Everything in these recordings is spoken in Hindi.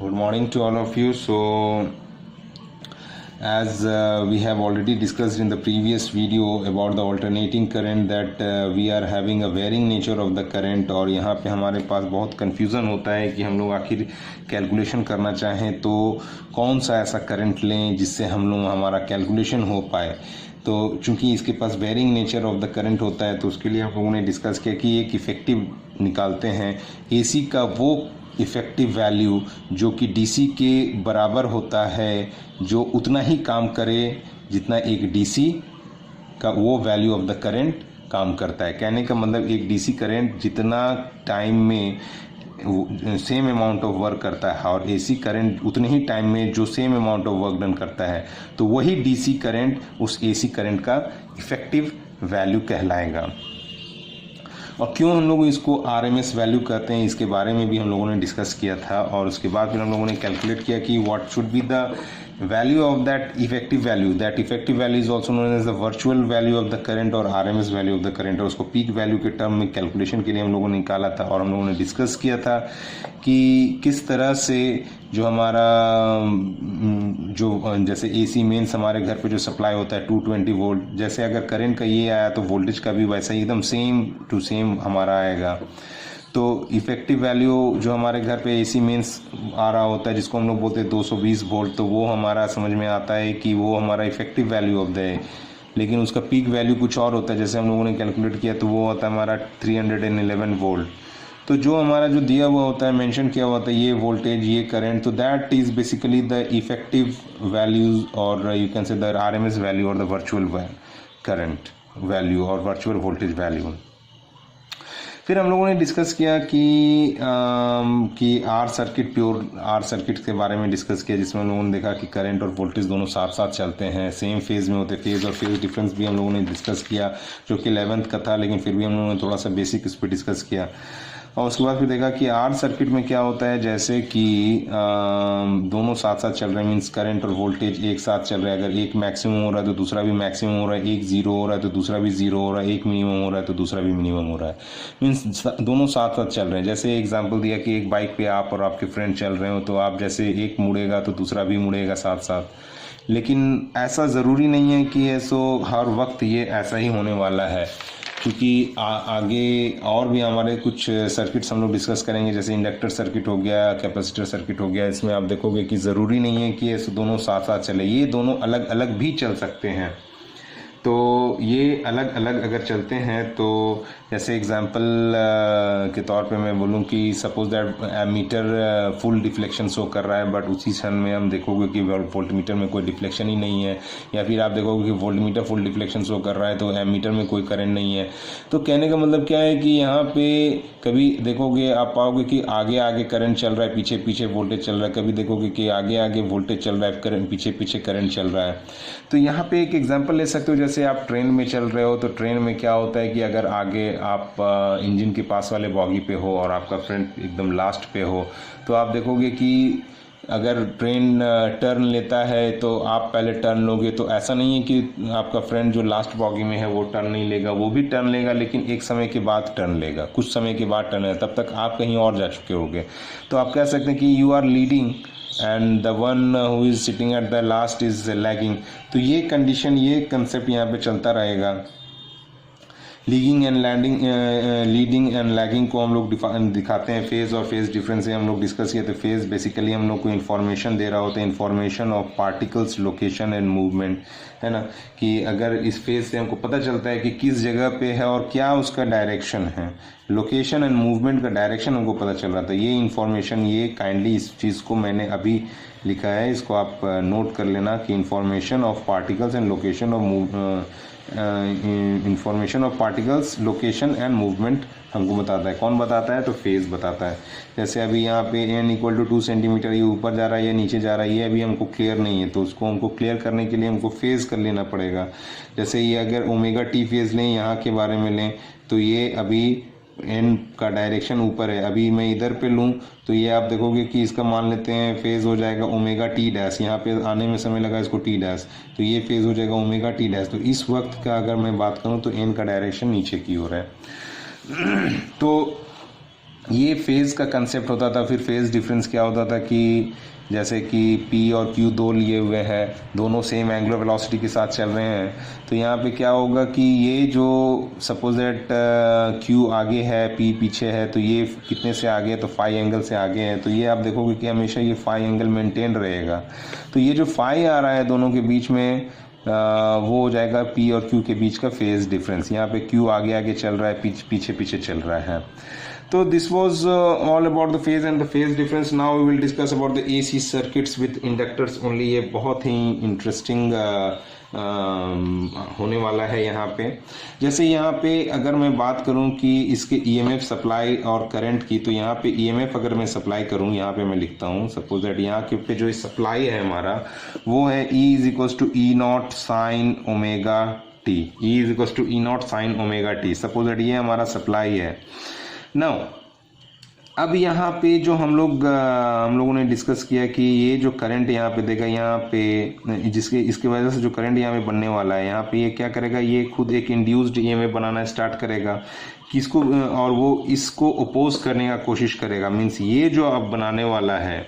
Good morning to all of you. So, as we have already discussed in the previous video about the alternating current that we are having a varying nature of the current, और यहाँ पे हमारे पास बहुत confusion होता है कि हम लोग आखिर कैलकुलेशन करना चाहें तो कौन सा ऐसा करंट लें जिससे हम लोग हमारा कैलकुलेशन हो पाए। तो चूंकि इसके पास varying nature of the current होता है तो उसके लिए हम लोगों ने डिस्कस किया कि एक इफ़ेक्टिव निकालते हैं एसी का वो इफ़ेक्टिव वैल्यू जो कि डीसी के बराबर होता है, जो उतना ही काम करे जितना एक डीसी का वो वैल्यू ऑफ द करंट काम करता है। कहने का मतलब एक डीसी करंट जितना टाइम में सेम अमाउंट ऑफ वर्क करता है और एसी करंट उतने ही टाइम में जो same amount of work done करता है, तो वही डीसी करंट उस एसी करंट का इफ़ेक्टिव वैल्यू कहलाएगा। और क्यों हम लोग इसको आरएमएस वैल्यू कहते हैं इसके बारे में भी हम लोगों ने डिस्कस किया था, और उसके बाद फिर हम लोगों ने कैलकुलेट किया कि what should be the value of that effective value. That effective value is also known as the virtual value of the current और RMS value of the current. और उसको पीक वैल्यू के टर्म में कैलकुलेशन के लिए हम लोगों ने निकाला था, और हम लोगों ने डिस्कस किया था कि किस तरह से जो हमारा जो जैसे एसी मेंस हमारे घर पे जो सप्लाई होता है 220 वोल्ट, जैसे अगर करंट का ये आया तो वोल्टेज का भी वैसा ही एकदम सेम टू सेम हमारा आएगा। तो इफ़ेक्टिव वैल्यू जो हमारे घर पे एसी मेंस आ रहा होता है जिसको हम लोग बोलते हैं 220 वोल्ट, तो वो हमारा समझ में आता है कि वो हमारा इफ़ेक्टिव वैल्यू ऑफ द है। लेकिन उसका पीक वैल्यू कुछ और होता है, जैसे हम लोगों ने कैलकुलेट किया तो वो होता है हमारा 311 वोल्ट। तो जो हमारा जो दिया हुआ होता है, मेंशन किया हुआ होता है ये वोल्टेज ये करंट, तो that is basically the effective values और you can say the RMS value और द वर्चुअल करंट वैल्यू और वर्चुअल वोल्टेज वैल्यू। फिर हम लोगों ने डिस्कस किया कि आर सर्किट के बारे में डिस्कस किया, जिसमें हम लोगों ने देखा कि करंट और वोल्टेज दोनों साथ साथ चलते हैं, सेम फेज़ में होते हैं। फेज़ और फेज़ डिफरेंस भी हम लोगों ने डिस्कस किया जो कि 11th का था, लेकिन फिर भी हम लोगों ने थोड़ा सा बेसिक इस पर डिस्कस किया। और उसके बाद फिर देखा कि आर सर्किट में क्या होता है, जैसे कि दोनों साथ साथ चल रहे हैं, मीन्स करंट और वोल्टेज एक साथ चल रहे हैं। अगर एक मैक्सिमम हो रहा है तो दूसरा भी मैक्सिमम हो रहा है, एक जीरो हो रहा है तो दूसरा भी जीरो हो रहा है, एक मिनिमम हो रहा है तो दूसरा भी मिनिमम हो रहा है, मीन्स दोनों साथ साथ चल रहे हैं। जैसे एग्जाम्पल दिया कि एक बाइक पे आप और आपके फ्रेंड चल रहे हो, तो आप जैसे एक मुड़ेगा तो दूसरा भी मुड़ेगा साथ साथ। लेकिन ऐसा ज़रूरी नहीं है कि ऐसो हर वक्त ये ऐसा ही होने वाला है, क्योंकि आगे और भी हमारे कुछ सर्किट्स हम लोग डिस्कस करेंगे, जैसे इंडक्टर सर्किट हो गया, कैपेसिटर सर्किट हो गया। इसमें आप देखोगे कि ज़रूरी नहीं है कि ऐसे दोनों साथ साथ चले, ये दोनों अलग अलग भी चल सकते हैं। तो ये अलग अलग अगर चलते हैं तो जैसे एग्जांपल के तौर पे मैं बोलूँ कि suppose that ammeter full deflection show कर रहा है, बट उसी क्षण में हम देखोगे कि वोल्टमीटर में कोई डिफ्लेक्शन ही नहीं है, या फिर आप देखोगे कि वोल्टमीटर फुल डिफ्लेक्शन शो कर रहा है तो एमीटर में कोई करंट नहीं है। तो कहने का मतलब क्या है कि यहाँ पे कभी देखोगे आप पाओगे कि आगे आगे करंट चल रहा है, पीछे पीछे वोल्टेज चल रहा है, कभी देखोगे कि आगे आगे वोल्टेज चल रहा है, करंट पीछे पीछे करंट चल रहा है। तो यहाँ पे एक एग्जांपल ले सकते हो, जैसे आप ट्रेन में चल रहे हो, तो ट्रेन में क्या होता है कि अगर आगे आप इंजन के पास वाले बॉगी पे हो और आपका फ्रेंड एकदम लास्ट पे हो, तो आप देखोगे कि अगर ट्रेन टर्न लेता है तो आप पहले टर्न लोगे। तो ऐसा नहीं है कि आपका फ्रेंड जो लास्ट बॉगी में है वो टर्न नहीं लेगा, वो भी टर्न लेगा, लेकिन एक समय के बाद टर्न लेगा, कुछ समय के बाद टर्न है, तब तक आप कहीं और जा चुके होगे। तो आप कह सकते हैं कि you are leading and the one who is sitting at the last is lagging. तो ये कंडीशन, ये कंसेप्ट यहाँ पे चलता रहेगा। लीडिंग एंड लैगिंग को हम लोग दिखाते हैं फेज़ और फेज़ डिफरेंस से हम लोग डिस्कस किए। तो फेज़ बेसिकली हम लोग को इन्फॉर्मेशन दे रहा होता है, information of particles location and movement, है ना, कि अगर इस फेज़ से हमको पता चलता है कि किस जगह पे है और क्या उसका डायरेक्शन है। लोकेशन एंड मूवमेंट का डायरेक्शन हमको पता चल रहा था। ये इन्फॉर्मेशन, ये काइंडली इस चीज़ को मैंने अभी लिखा है, इसको आप नोट कर लेना कि information of particles and location of information of particles location and movement हमको बताता है। कौन बताता है? तो फेज़ बताता है। जैसे अभी यहाँ पे n = 2 सेंटीमीटर, ये ऊपर जा रहा है या नीचे जा रहा है, ये अभी हमको क्लियर नहीं है, तो उसको हमको क्लियर करने के लिए हमको फेज़ कर लेना पड़ेगा। जैसे ये अगर ओमेगा टी फेज़ लें, यहाँ के बारे में लें, तो ये अभी n का डायरेक्शन ऊपर है, अभी मैं इधर पे लूँ तो ये आप देखोगे कि इसका मान लेते हैं फेज़ हो जाएगा ओमेगा टी डैश, यहाँ पे आने में समय लगा इसको टी डैश, तो ये फेज़ हो जाएगा ओमेगा टी डैश। तो इस वक्त का अगर मैं बात करूँ तो n का डायरेक्शन नीचे की ओर है। तो ये फेज़ का कंसेप्ट होता था। फिर फेज़ डिफरेंस क्या होता था कि जैसे कि P और Q दो लिए हुए हैं, दोनों सेम एंगुलर वेलोसिटी के साथ चल रहे हैं, तो यहाँ पे क्या होगा कि ये जो सपोज दैट Q आगे है, P पीछे है, तो ये कितने से आगे है, तो फाई एंगल से आगे है, तो ये आप देखोगे कि हमेशा ये फाई एंगल मेंटेन रहेगा। तो ये जो फाई आ रहा है दोनों के बीच में वो हो जाएगा P और Q के बीच का फेज़ डिफरेंस। यहाँ पे Q आगे आगे चल रहा है, पीछे पीछे चल रहा है। तो this was all about the phase and the phase difference. Now we will discuss about the AC circuits with inductors only. ये बहुत ही इंटरेस्टिंग होने वाला है यहाँ पे। जैसे यहाँ पे अगर मैं बात करूँ कि इसके EMF सप्लाई और करंट की, तो यहाँ पे EMF अगर मैं सप्लाई करूँ, यहाँ पे मैं लिखता हूँ सपोज दैट यहाँ के पे जो सप्लाई है हमारा वो है E is equals to E not sine omega t. E is equals to E not sine omega t. Suppose that ये हमारा सप्लाई है। नाउ अब यहाँ पे जो हम लोगों ने डिस्कस किया कि ये जो करंट यहाँ पे देगा, यहाँ पे इसके वजह से जो करंट यहाँ पे बनने वाला है, यहाँ पे ये क्या करेगा, ये खुद एक इंड्यूस्ड ईएमएफ बनाना स्टार्ट करेगा किसको, और वो इसको अपोज करने का कोशिश करेगा। मीन्स ये जो अब बनाने वाला है,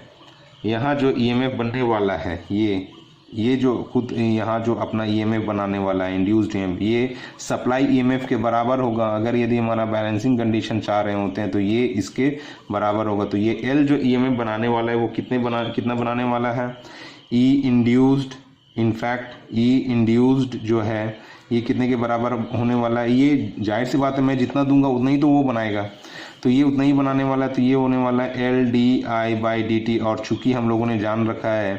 यहाँ जो ईएमएफ बनने वाला है, ये जो खुद यहाँ जो अपना ईएमएफ बनाने वाला है इंड्यूस्ड ईएमएफ, ये सप्लाई ईएमएफ के बराबर होगा। अगर यदि हमारा बैलेंसिंग कंडीशन चाह रहे होते हैं तो ये इसके बराबर होगा। तो ये एल जो ईएमएफ बनाने वाला है वो कितना बनाने वाला है, ई इंड्यूस्ड। इनफैक्ट ई इंड्यूस्ड जो है ये कितने के बराबर होने वाला है, ये जाहिर सी बात है मैं जितना दूंगा उतना ही तो वो बनाएगा, तो ये उतना ही बनाने वाला है। तो ये होने वाला है L d I by D T. और चूंकि हम लोगों ने जान रखा है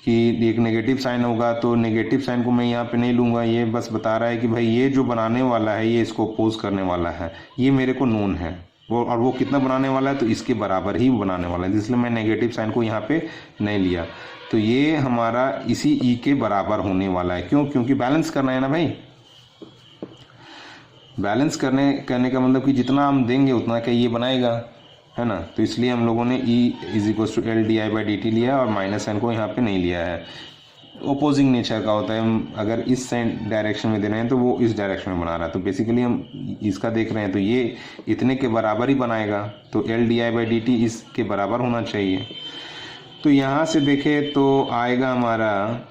कि एक नेगेटिव साइन होगा, तो नेगेटिव साइन को मैं यहाँ पे नहीं लूँगा। ये बस बता रहा है कि भाई ये जो बनाने वाला है ये इसको अपोज करने वाला है, ये मेरे को नोन है वो, और वो कितना बनाने वाला है, तो इसके बराबर ही बनाने वाला है, इसलिए मैं नेगेटिव साइन को यहाँ पे नहीं लिया। तो ये हमारा इसी ई के बराबर होने वाला है। क्यों? क्योंकि बैलेंस करना है ना भाई। बैलेंस करने का मतलब कि जितना हम देंगे उतना का ये बनाएगा, है ना। तो इसलिए हम लोगों ने E is equal to L d I by D t लिया और माइनस साइन को यहाँ पे नहीं लिया है। ओपोजिंग नेचर का होता है, हम अगर इस साइन डायरेक्शन में दे रहे हैं तो वो इस डायरेक्शन में बना रहा है। तो बेसिकली हम इसका देख रहे हैं तो ये इतने के बराबर ही बनाएगा, तो L d I by D T इसके बराबर होना चाहिए। तो यहाँ से देखें तो आएगा हमारा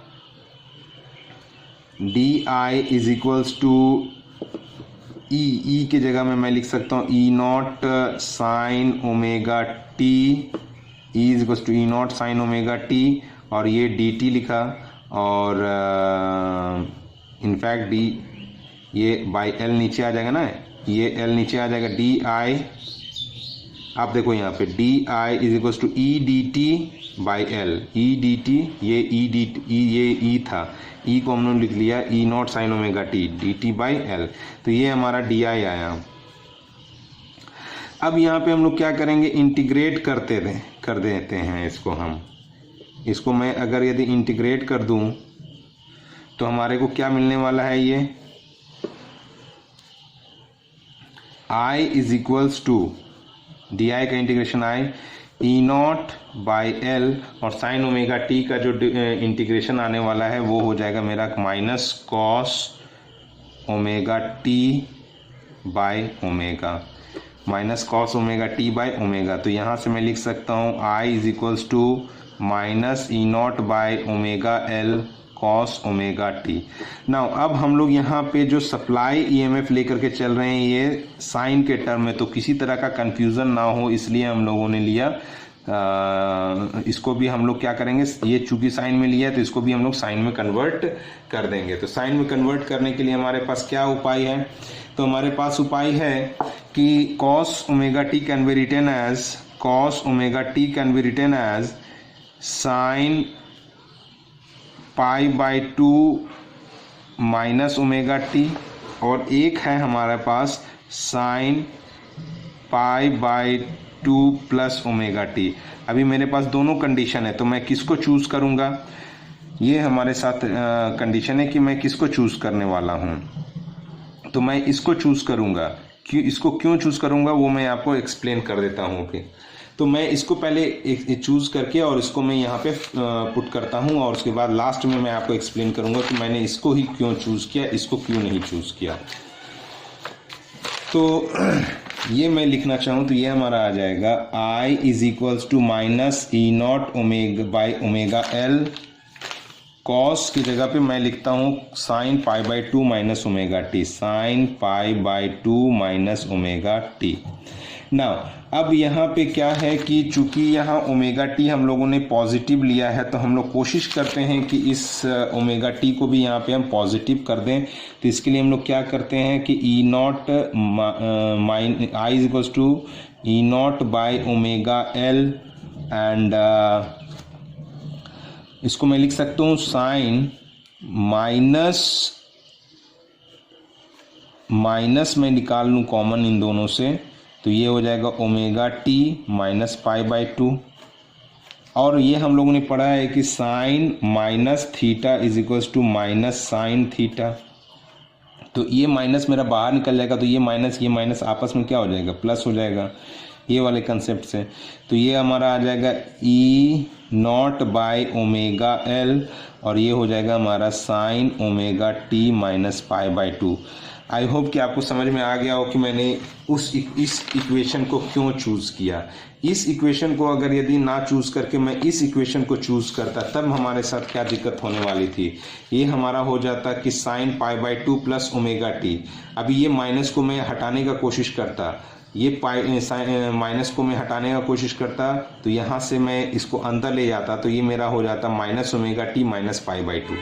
D I is equals to E की जगह में मैं लिख सकता हूँ E not sine omega T. E is equals to E not sine omega T, और ये डी टी लिखा, और इनफैक्ट डी ये बाई एल नीचे आ जाएगा ना, ये एल नीचे आ जाएगा। डी आई आप देखो यहाँ पे d I is equals to E d T by L. E d t ये ई डी ये ई था, ई को हमने लिख लिया E not sine omega T D T by L. तो ये हमारा डी आई आया। अब यहाँ पे हम लोग क्या करेंगे, इंटीग्रेट कर देते हैं इसको मैं अगर यदि इंटीग्रेट कर दूं तो हमारे को क्या मिलने वाला है, ये I is equals to D I का integration I E naught by L, और साइन ओमेगा टी का जो इंटीग्रेशन आने वाला है वो हो जाएगा मेरा minus cos omega T by omega, minus cos omega T by omega. तो यहाँ से मैं लिख सकता हूँ I is equals to minus E naught by omega L cos omega T. Now अब हम लोग यहाँ पे जो सप्लाई ईएमएफ लेकर के चल रहे हैं ये साइन के टर्म में, तो किसी तरह का कंफ्यूजन ना हो इसलिए हम लोगों ने लिया इसको भी हम लोग क्या करेंगे, ये चूंकि साइन में लिया है तो इसको भी हम लोग साइन में कन्वर्ट कर देंगे। तो साइन में कन्वर्ट करने के लिए हमारे पास क्या उपाय है, तो हमारे पास उपाय है कि cos omega T can be written as sine pi by two minus omega T, और एक है हमारे पास sine pi by two plus omega T. अभी मेरे पास दोनों कंडीशन है तो मैं किसको चूज करूंगा, ये हमारे साथ कंडीशन है कि मैं किसको चूज करने वाला हूं, तो मैं इसको चूज करूंगा। इसको क्यों चूज करूंगा वो मैं आपको एक्सप्लेन कर देता हूं। ओके, तो मैं इसको पहले चूज करके और इसको मैं यहाँ पे पुट करता हूँ, और उसके बाद लास्ट में मैं आपको एक्सप्लेन करूंगा कि मैंने इसको ही क्यों चूज किया, इसको क्यों नहीं चूज किया। तो ये मैं लिखना चाहूँ तो ये हमारा आ जाएगा I is equals to minus E not omega by omega L, cos की जगह पे मैं लिखता हूँ sine pi by 2 minus omega t, sine pi by 2 minus omega T. Now अब यहाँ पे क्या है कि चूंकि यहाँ ओमेगा टी हम लोगों ने पॉजिटिव लिया है, तो हम लोग कोशिश करते हैं कि इस ओमेगा टी को भी यहाँ पे हम पॉजिटिव कर दें। तो इसके लिए हम लोग क्या करते हैं कि ई नॉट माइन I is equals to E naught by omega L, and इसको मैं लिख सकता हूँ साइन माइनस मैं निकाल लूँ कॉमन इन दोनों से, तो ये हो जाएगा omega T minus pi by 2। और ये हम लोगों ने पढ़ा है कि sine minus theta is equals to minus sine theta. तो ये माइनस मेरा बाहर निकल जाएगा, तो ये माइनस आपस में क्या हो जाएगा, प्लस हो जाएगा, ये वाले कंसेप्ट से। तो ये हमारा आ जाएगा ई नॉट बाई ओमेगा एल, और ये हो जाएगा हमारा sign omega T minus pi by 2। I hope कि आपको समझ में आ गया हो कि मैंने इस इक्वेशन को क्यों चूज़ किया। इस इक्वेशन को अगर यदि ना चूज़ करके मैं इस इक्वेशन को चूज़ करता, तब हमारे साथ क्या दिक्कत होने वाली थी। ये हमारा हो जाता कि sign pi by 2 plus omega T. अभी ये माइनस को मैं हटाने का कोशिश करता, ये माइनस को मैं हटाने का कोशिश करता, तो यहाँ से मैं इसको अंदर ले जाता, तो ये मेरा हो जाता minus omega T minus pi by 2।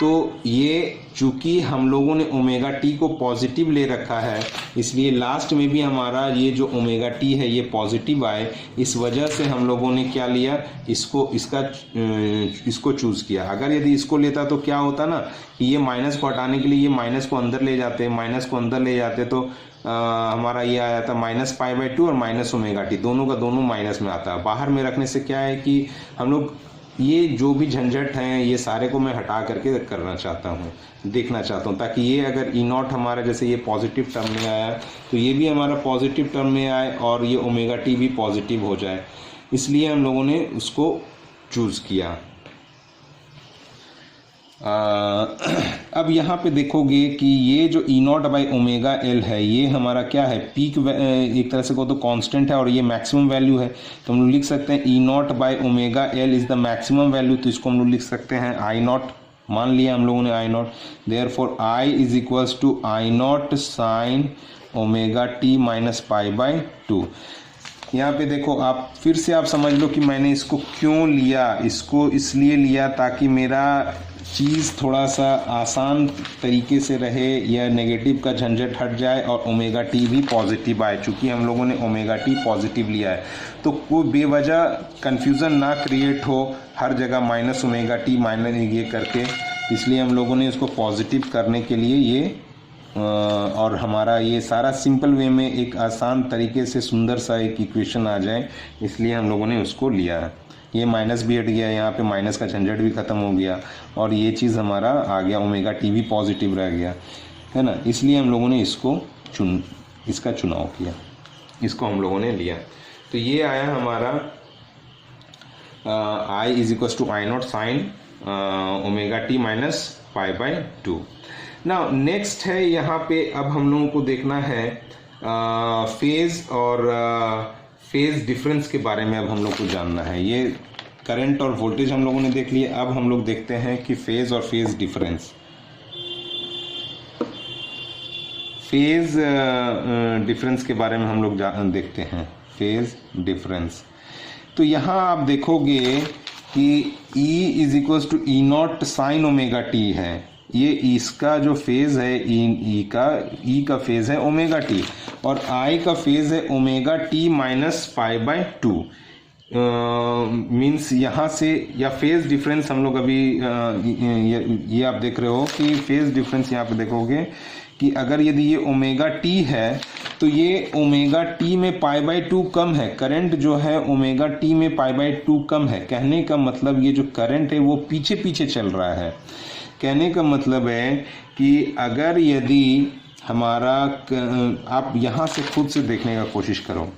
तो ये चूंकि हम लोगों ने ओमेगा टी को पॉजिटिव ले रखा है, इसलिए लास्ट में भी हमारा ये जो ओमेगा टी है ये पॉजिटिव आए, इस वजह से हम लोगों ने क्या लिया, इसको चूज़ किया। अगर यदि इसको लेता तो क्या होता ना कि ये माइनस को हटाने के लिए ये माइनस को अंदर ले जाते, तो हमारा ये आया था माइनस पाई बाई 2 और माइनस ओमेगा टी, दोनों का दोनों माइनस में आता है। बाहर में रखने से क्या है कि हम लोग ये जो भी झंझट हैं ये सारे को मैं हटा करके करना चाहता हूँ, देखना चाहता हूँ, ताकि ये अगर ई नॉट हमारा जैसे ये पॉजिटिव टर्म में आया तो ये भी हमारा पॉजिटिव टर्म में आए और ये ओमेगा टी भी पॉजिटिव हो जाए, इसलिए हम लोगों ने उसको चूज़ किया। अब यहाँ पे देखोगे कि ये जो ई नॉट बाई ओमेगा एल है ये हमारा क्या है, पीक एक तरह से को तो कांस्टेंट है और ये मैक्सिमम वैल्यू है। तो हम लोग लिख सकते हैं E naught by omega L is the maximum value, तो इसको हम लोग लिख सकते हैं आई नॉट, मान लिया हम लोगों ने I naught. Therefore I is equals to I not sine omega T minus pi by 2। यहाँ पे देखो आप फिर से आप समझ लो कि मैंने इसको क्यों लिया, इसको इसलिए लिया ताकि मेरा चीज़ थोड़ा सा आसान तरीके से रहे, या नेगेटिव का झंझट हट जाए और ओमेगा टी भी पॉजिटिव आए। चूँकि हम लोगों ने ओमेगा टी पॉजिटिव लिया है तो कोई बेवजह कन्फ्यूज़न ना क्रिएट हो हर जगह माइनस ओमेगा टी माइनस ये करके, इसलिए हम लोगों ने इसको पॉजिटिव करने के लिए ये और हमारा ये सारा सिंपल वे में एक आसान तरीके से सुंदर सा एक इक्वेशन आ जाए, इसलिए हम लोगों ने उसको लिया है। ये माइनस भी हट गया, यहाँ पे माइनस का झंझट भी ख़त्म हो गया और ये चीज़ हमारा आ गया, ओमेगा टी भी पॉजिटिव रह गया, है ना। इसलिए हम लोगों ने इसका चुनाव किया, इसको हम लोगों ने लिया। तो ये आया हमारा I is equal to I not sine omega T minus pi by 2। Now next है यहाँ पे अब हम लोगों को देखना है फेज़ और फेज़ डिफरेंस के बारे में अब हम लोग को जानना है। ये करंट और वोल्टेज हम लोगों ने देख लिया, अब हम लोग देखते हैं कि फेज़ और फेज़ डिफरेंस। फेज़ डिफरेंस के बारे में हम लोग देखते हैं, फेज़ डिफरेंस। तो यहाँ आप देखोगे कि E is equals to E not sine omega T है, ये इसका जो फेज़ है ई का फेज़ है ओमेगा टी और आई का फेज़ है omega T minus pi by 2। Means यहाँ से या फेज़ डिफरेंस हम लोग अभी ये आप देख रहे हो कि फेज़ डिफरेंस यहाँ पे देखोगे कि अगर यदि ये ओमेगा टी है तो ये ओमेगा टी में पाई बाई 2 कम है, करंट जो है ओमेगा टी में पाई बाई 2 कम है। कहने का मतलब ये जो करंट है वो पीछे पीछे चल रहा है। कहने का मतलब है कि अगर यदि हमारा आप यहाँ से खुद से देखने का कोशिश करो,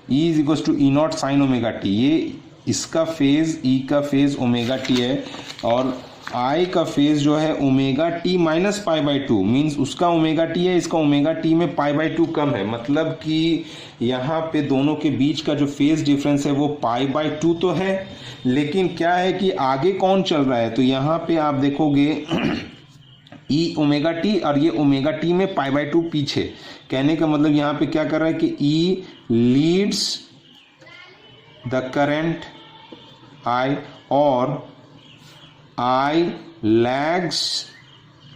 E is equal to E not sine omega t, ये इसका फेज़ E का फेज़ ओमेगा टी है और आई का फेज जो है omega T minus pi by two, means उसका ओमेगा टी है, इसका ओमेगा टी में पाई बाई टू कम है, मतलब कि यहाँ पे दोनों के बीच का जो फेज डिफरेंस है वो पाई बाई टू तो है, लेकिन क्या है कि आगे कौन चल रहा है, तो यहाँ पे आप देखोगे ई ओमेगा टी और ये ओमेगा टी में पाई बाई टू पीछे। कहने का मतलब यहाँ पे क्या कर रहा है कि ई लीड्स द करंट आई और I lags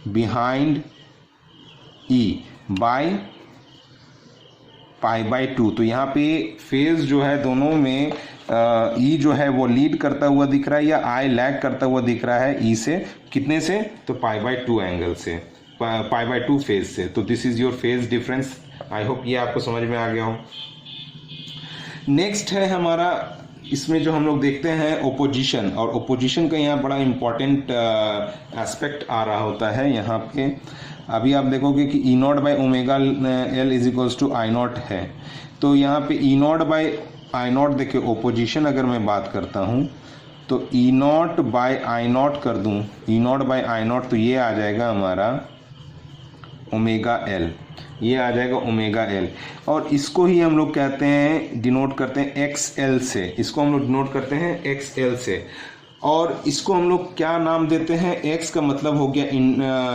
behind E by pi by to. तो यहाँ पे फेज जो है दोनों में E जो है वो लीड करता हुआ दिख रहा है या I लैग करता हुआ दिख रहा है E से, कितने से, तो पाई बाई टू एंगल से, पाई बाई टू फेज से। तो this is your phase difference. I hope ये आपको समझ में आ गया हो। नेक्स्ट है हमारा, इसमें जो हम लोग देखते हैं ओपोजिशन, और ओपोजिशन का यहाँ बड़ा इम्पॉर्टेंट एस्पेक्ट आ रहा होता है यहाँ पे। अभी आप देखोगे कि E naught by omega L is equals to I naught है, तो यहाँ पे E naught by I naught, देखिए ओपोजिशन अगर मैं बात करता हूँ तो E naught by I naught कर दूँ, E naught by I naught, तो ये आ जाएगा हमारा ओमेगा एल, ये आ जाएगा ओमेगा एल, और इसको ही हम लोग कहते हैं, डिनोट करते हैं एक्स एल से, इसको हम लोग डिनोट करते हैं एक्स एल से। और इसको हम लोग क्या नाम देते हैं, एक्स का मतलब हो गया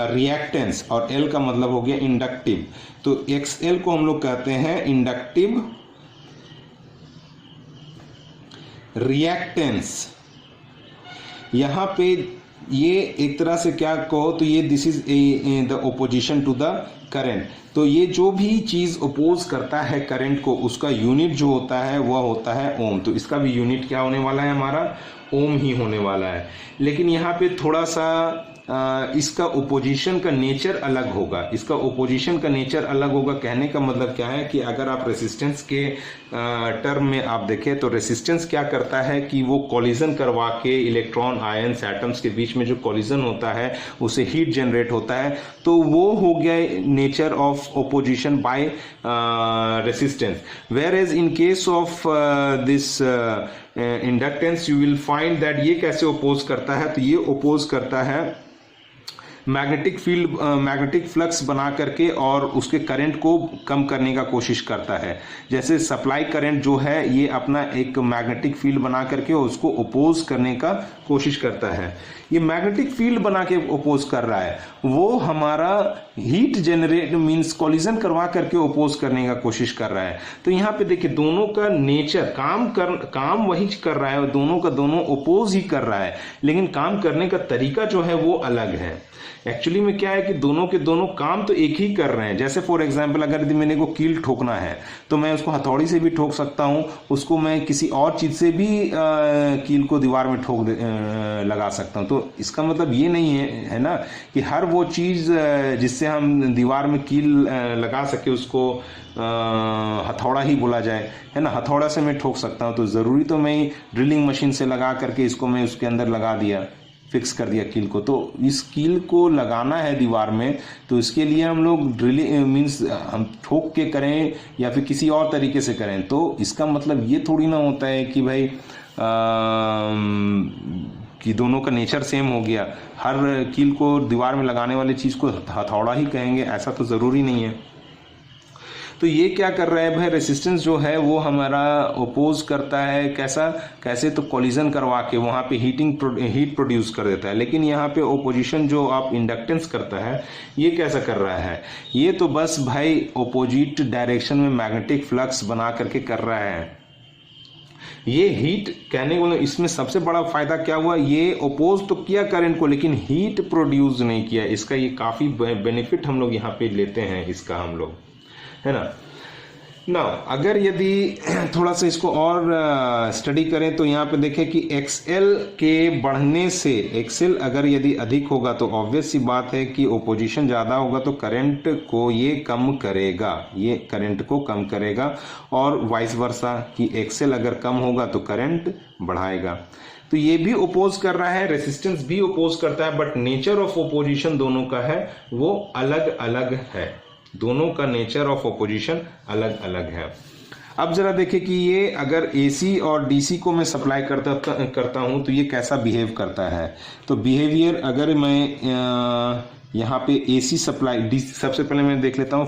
रिएक्टेंस और एल का मतलब हो गया इंडक्टिव, तो एक्स एल को हम लोग कहते हैं इंडक्टिव रिएक्टेंस। यहाँ पे ये एक तरह से क्या कहो तो ये this is the opposition to the current. तो ये जो भी चीज अपोज करता है करंट को, उसका यूनिट जो होता है वह होता है ओम। तो इसका भी यूनिट क्या होने वाला है, हमारा ओम ही होने वाला है। लेकिन यहाँ पे थोड़ा सा इसका ओपोजिशन का नेचर अलग होगा, इसका ओपोजिशन का नेचर अलग होगा। कहने का मतलब क्या है कि अगर आप रेसिस्टेंस के टर्म में आप देखें तो रेसिस्टेंस क्या करता है कि वो कॉलिजन करवा के इलेक्ट्रॉन आयंस एटम्स के बीच में जो कॉलिजन होता है उससे हीट जनरेट होता है, तो वो हो गया nature of opposition by resistance. Whereas in case of this inductance you will find that ये कैसे ओपोज करता है, तो ये ओपोज करता है मैग्नेटिक फील्ड, मैग्नेटिक फ्लक्स बना करके और उसके करंट को कम करने का कोशिश करता है। जैसे सप्लाई करंट जो है ये अपना एक मैग्नेटिक फील्ड बना करके उसको ओपोज करने का कोशिश करता है। ये मैग्नेटिक फील्ड बना के ओपोज कर रहा है, वो हमारा हीट जनरेट मींस कॉलिजन करवा करके ओपोज करने का कोशिश कर रहा है। तो यहाँ पे देखिए दोनों का नेचर, काम वही कर रहा है, दोनों का दोनों ओपोज ही कर रहा है, लेकिन काम करने का तरीका जो है वो अलग है। एक्चुअली में क्या है कि दोनों के दोनों काम तो एक ही कर रहे हैं। जैसे फॉर एग्जांपल अगर यदि मैंने को कील ठोकना है तो मैं उसको हथौड़ी से भी ठोक सकता हूं, उसको मैं किसी और चीज से भी कील को दीवार में लगा सकता हूं। तो इसका मतलब ये नहीं है ना कि हर वो चीज जिससे हम दीवार में कील लगा सके उसको हथौड़ा ही बोला जाए, है ना। हथौड़ा से मैं ठोक सकता हूं, तो जरूरी तो मैं ड्रिलिंग मशीन से लगा करके इसको मैं उसके अंदर लगा दिया, फिक्स कर दिया कील को। तो इस कील को लगाना है दीवार में, तो इसके लिए हम लोग ड्रिलिंग मीन्स हम ठोक के करें या फिर किसी और तरीके से करें। तो इसका मतलब ये थोड़ी ना होता है कि भाई कि दोनों का नेचर सेम हो गया, हर कील को दीवार में लगाने वाली चीज को हथौड़ा ही कहेंगे, ऐसा तो जरूरी नहीं है। तो ये क्या कर रहा है भाई, रेसिस्टेंस जो है वो हमारा ओपोज करता है, कैसे तो कॉलिजन करवा के वहाँ पे हीट प्रोड्यूस कर देता है। लेकिन यहाँ पे ओपोजिशन जो आप इंडक्टेंस करता है ये कैसा कर रहा है, ये तो बस भाई ओपोजिट डायरेक्शन में मैग्नेटिक फ्लक्स बना करके कर रहा है। ये हीट कहने को इसमें सबसे बड़ा फायदा क्या हुआ, ये ओपोज तो किया करंट को लेकिन हीट प्रोड्यूस नहीं किया। इसका ये काफी बेनिफिट हम लोग यहाँ पे लेते हैं इसका, हम लोग, है ना। अगर यदि थोड़ा सा इसको और स्टडी करें तो यहाँ पे देखें कि एक्सएल के बढ़ने से, एक्सएल अगर यदि अधिक होगा तो ऑब्वियस सी बात है कि ओपोजिशन ज़्यादा होगा तो करंट को ये कम करेगा, ये करंट को कम करेगा, और वाइस वर्सा कि एक्सएल अगर कम होगा तो करंट बढ़ाएगा। तो ये भी ओपोज कर रहा है, रेसिस्टेंस भी ओपोज करता है, बट नेचर ऑफ ओपोजिशन दोनों का है वो अलग अलग है, दोनों का नेचर ऑफ ओपोजिशन अलग अलग है। अब जरा देखें कि ये अगर एसी और डीसी को मैं सप्लाई करता हूँ तो ये कैसा बिहेव करता है। तो बिहेवियर अगर मैं यहाँ पे एसी सप्लाई, सबसे पहले मैं देख लेता हूँ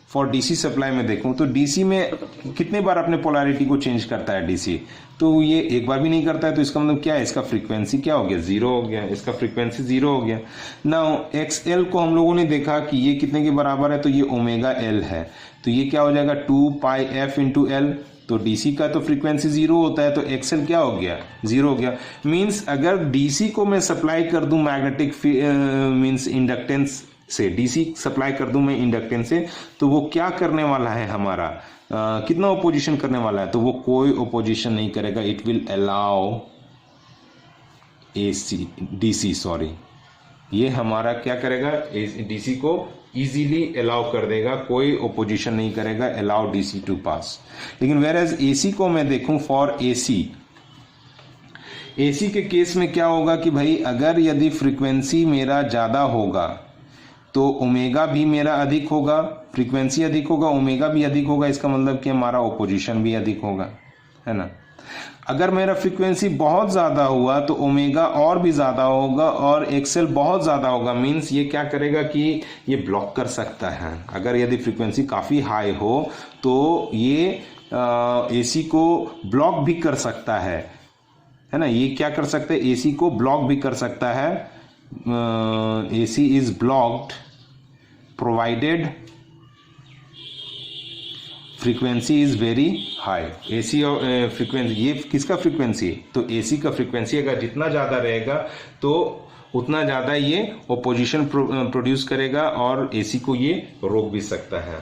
फॉर डीसी सप्लाई में देखूं तो डीसी में कितने बार अपने पोलैरिटी को चेंज करता है डीसी, तो ये एक बार भी नहीं करता है। तो इसका मतलब क्या है, इसका फ्रीक्वेंसी क्या हो गया, 0 हो गया, इसका फ्रीक्वेंसी 0 हो गया। नाउ एक्सएल को हम लोगों ने देखा कि ये कितने के बराबर है, तो ये ओमेगा एल है, तो ये क्या हो जाएगा 2 पाई एफ इंटू एल। तो डीसी का तो फ्रीक्वेंसी 0 होता है, तो एक्सएल क्या हो गया, 0 हो गया। मीन्स अगर डीसी को मैं सप्लाई कर दूं मैग्नेटिक मीन्स इंडक्टेंस से, डीसी सप्लाई कर दूं मैं इंडक्टेंस से, तो वो क्या करने वाला है हमारा, कितना ओपोजिशन करने वाला है, तो वो कोई ओपोजिशन नहीं करेगा। It will allow AC DC sorry ये हमारा क्या करेगा, डीसी को इजीली अलाउ कर देगा, कोई ओपोजिशन नहीं करेगा, अलाउ डीसी टू पास। लेकिन वेयर एज एसी को मैं देखूं, फॉर एसी के केस में क्या होगा कि भाई अगर यदि फ्रीक्वेंसी मेरा ज्यादा होगा तो ओमेगा भी मेरा अधिक होगा, फ्रीक्वेंसी अधिक होगा, ओमेगा भी अधिक होगा, इसका मतलब कि हमारा ओपोजिशन भी अधिक होगा, है ना। अगर मेरा फ्रीक्वेंसी बहुत ज़्यादा हुआ तो ओमेगा और भी ज़्यादा होगा और एक्सएल बहुत ज़्यादा होगा। मीन्स ये क्या करेगा कि ये ब्लॉक कर सकता है। अगर यदि फ्रीक्वेंसी काफ़ी हाई हो तो ये एसी को ब्लॉक भी कर सकता है ना। ये क्या कर सकता है, एसी को ब्लॉक भी कर सकता है। AC is blocked provided frequency is very high. AC और फ्रीक्वेंसी, ये किसका फ्रीक्वेंसी, तो एसी का फ्रीक्वेंसी अगर जितना ज़्यादा रहेगा तो उतना ज़्यादा ये ओपोजिशन प्रोड्यूस करेगा और एसी को ये रोक भी सकता है।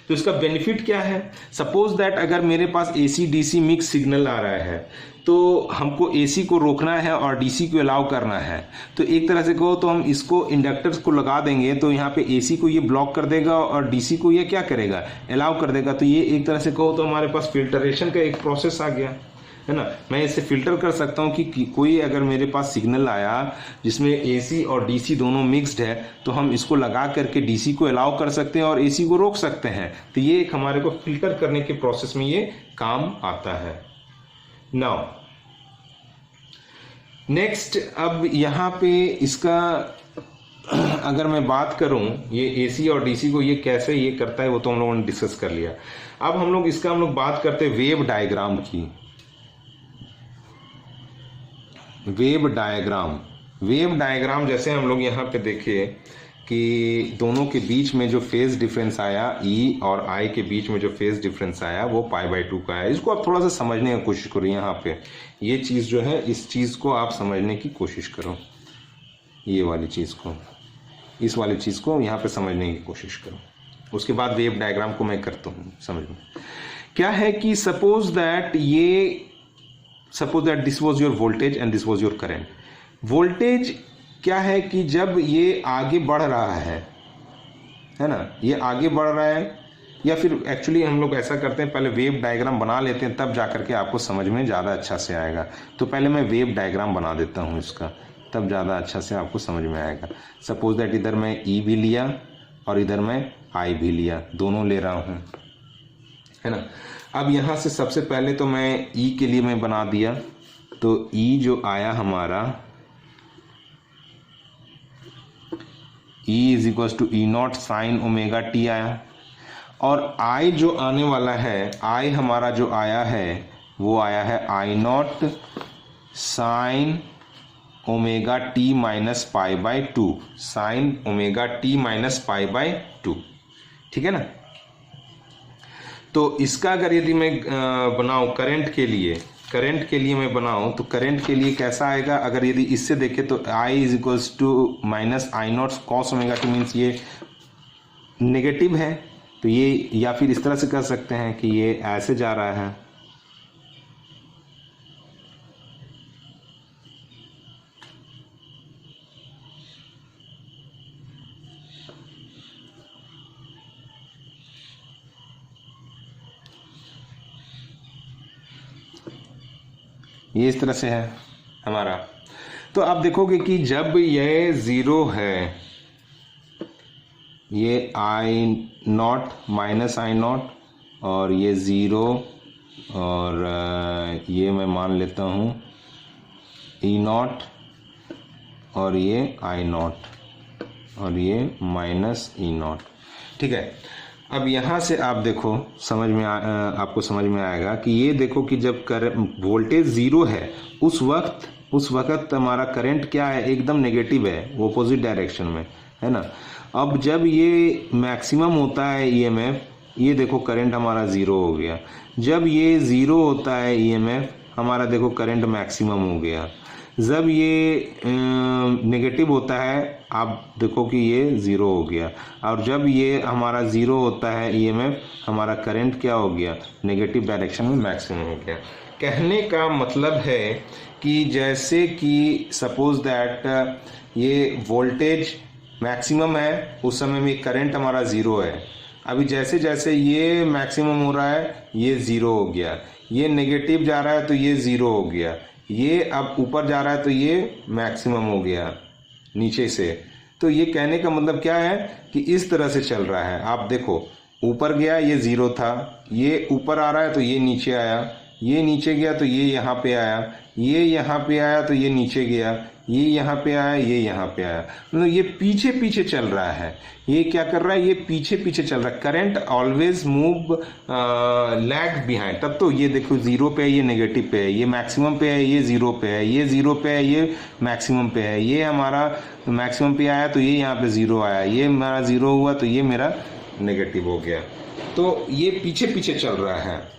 तो इसका बेनिफिट क्या है, सपोज दैट अगर मेरे पास एसी डीसी मिक्स सिग्नल आ रहा है तो हमको एसी को रोकना है और डीसी को अलाउ करना है। तो एक तरह से कहो तो हम इसको इंडक्टर्स को लगा देंगे तो यहाँ पे एसी को ये ब्लॉक कर देगा और डीसी को ये क्या करेगा, अलाउ कर देगा। तो ये एक तरह से कहो तो हमारे पास फिल्टरेशन का एक प्रोसेस आ गया, है ना। मैं इसे फिल्टर कर सकता हूँ कि कोई अगर मेरे पास सिग्नल आया जिसमें एसी और डीसी दोनों मिक्स्ड है तो हम इसको लगा करके डीसी को अलाउ कर सकते हैं और एसी को रोक सकते हैं। तो ये एक हमारे को फिल्टर करने के प्रोसेस में ये काम आता है। नाउ नेक्स्ट, अब यहाँ पे इसका अगर मैं बात करूं ये एसी और डीसी को ये कैसे ये करता है वो तो हम लोगों ने डिस्कस कर लिया। अब हम लोग बात करते हैं वेव डायग्राम की। वेव डायग्राम जैसे हम लोग यहाँ पे देखे कि दोनों के बीच में जो फेज डिफरेंस आया, ई और आई के बीच में जो फेज डिफरेंस आया वो π/2 का है। इसको आप थोड़ा सा समझने की कोशिश करो। यहाँ पे ये चीज़ जो है इस चीज़ को आप समझने की कोशिश करो, ये वाली चीज़ को, इस वाली चीज़ को यहाँ पे समझने की कोशिश करो। उसके बाद वेव डायग्राम को मैं करता हूँ समझ में। क्या है कि suppose that this was your voltage and this was your current. Voltage क्या है कि जब ये आगे बढ़ रहा है ना, ये आगे बढ़ रहा है, या फिर एक्चुअली हम लोग ऐसा करते हैं पहले वेव डायग्राम बना लेते हैं तब जाकर के आपको समझ में ज़्यादा अच्छा से आएगा। तो पहले मैं वेव डायग्राम बना देता हूँ इसका, तब ज़्यादा अच्छा से आपको समझ में आएगा। सपोज दैट इधर मैं ई भी लिया और इधर मैं आई भी लिया, दोनों ले रहा हूँ, है ना। अब यहाँ से सबसे पहले तो मैं ई के लिए मैं बना दिया, तो ई जो आया हमारा E is equal to E not sine omega t आया, और आई जो आने वाला है, आई हमारा जो आया है वो आया है I not sine omega T minus π/2, sine omega T minus π/2, ठीक है ना। तो इसका अगर यदि मैं बनाऊं करंट के लिए मैं बनाऊं तो करंट के लिए कैसा आएगा, अगर यदि इससे देखें तो I is equals to minus I not cos omega t, means ये नेगेटिव है। तो ये या फिर इस तरह से कर सकते हैं कि ये ऐसे जा रहा है, ये इस तरह से है हमारा। तो आप देखोगे कि जब ये 0 है, ये आई नॉट माइनस आई नॉट और ये ज़ीरो, और ये मैं मान लेता हूँ ई नॉट, और ये आई नॉट, और ये माइनस ई नॉट। ठीक है, अब यहाँ से आप देखो आपको समझ में आएगा कि ये देखो कि जब वोल्टेज ज़ीरो है उस वक्त हमारा करंट क्या है, एकदम नेगेटिव है, ऑपोजिट डायरेक्शन में, है ना। अब जब ये मैक्सिमम होता है ईएमएफ, ये देखो करंट हमारा ज़ीरो हो गया। जब ये ज़ीरो होता है ईएमएफ, हमारा देखो करंट मैक्सिमम हो गया। जब ये नेगेटिव होता है, आप देखो कि ये ज़ीरो हो गया। और जब ये हमारा ज़ीरो होता है ईएमएफ, हमारा करंट क्या हो गया, नेगेटिव डायरेक्शन में मैक्सिमम हो गया। कहने का मतलब है कि जैसे कि सपोज दैट ये वोल्टेज मैक्सिमम है, उस समय में करंट हमारा ज़ीरो है। अभी जैसे जैसे ये मैक्सिमम हो रहा है, ये ज़ीरो हो गया। ये नेगेटिव जा रहा है तो ये ज़ीरो हो गया। ये अब ऊपर जा रहा है तो ये मैक्सिमम हो गया नीचे से। तो ये कहने का मतलब क्या है कि इस तरह से चल रहा है। आप देखो, ऊपर गया ये ज़ीरो था, ये ऊपर आ रहा है तो ये नीचे आया, ये नीचे गया तो ये यहाँ पे आया, ये यहाँ पे आया तो ये नीचे गया, ये यहाँ पे आया, ये यहाँ पे आया। मतलब ये पीछे पीछे चल रहा है। ये क्या कर रहा है, ये पीछे पीछे चल रहा है। Current always move lag behind. तब तो ये देखो ज़ीरो पे है, ये नेगेटिव पे है, ये मैक्सिमम पे है, ये ज़ीरो पे है, ये ज़ीरो पे है, ये मैक्सिमम पे है। ये हमारा मैक्सिमम पे आया तो ये यहाँ पे ज़ीरो आया, ये हमारा ज़ीरो हुआ तो ये मेरा नेगेटिव हो गया। तो ये पीछे पीछे चल रहा है।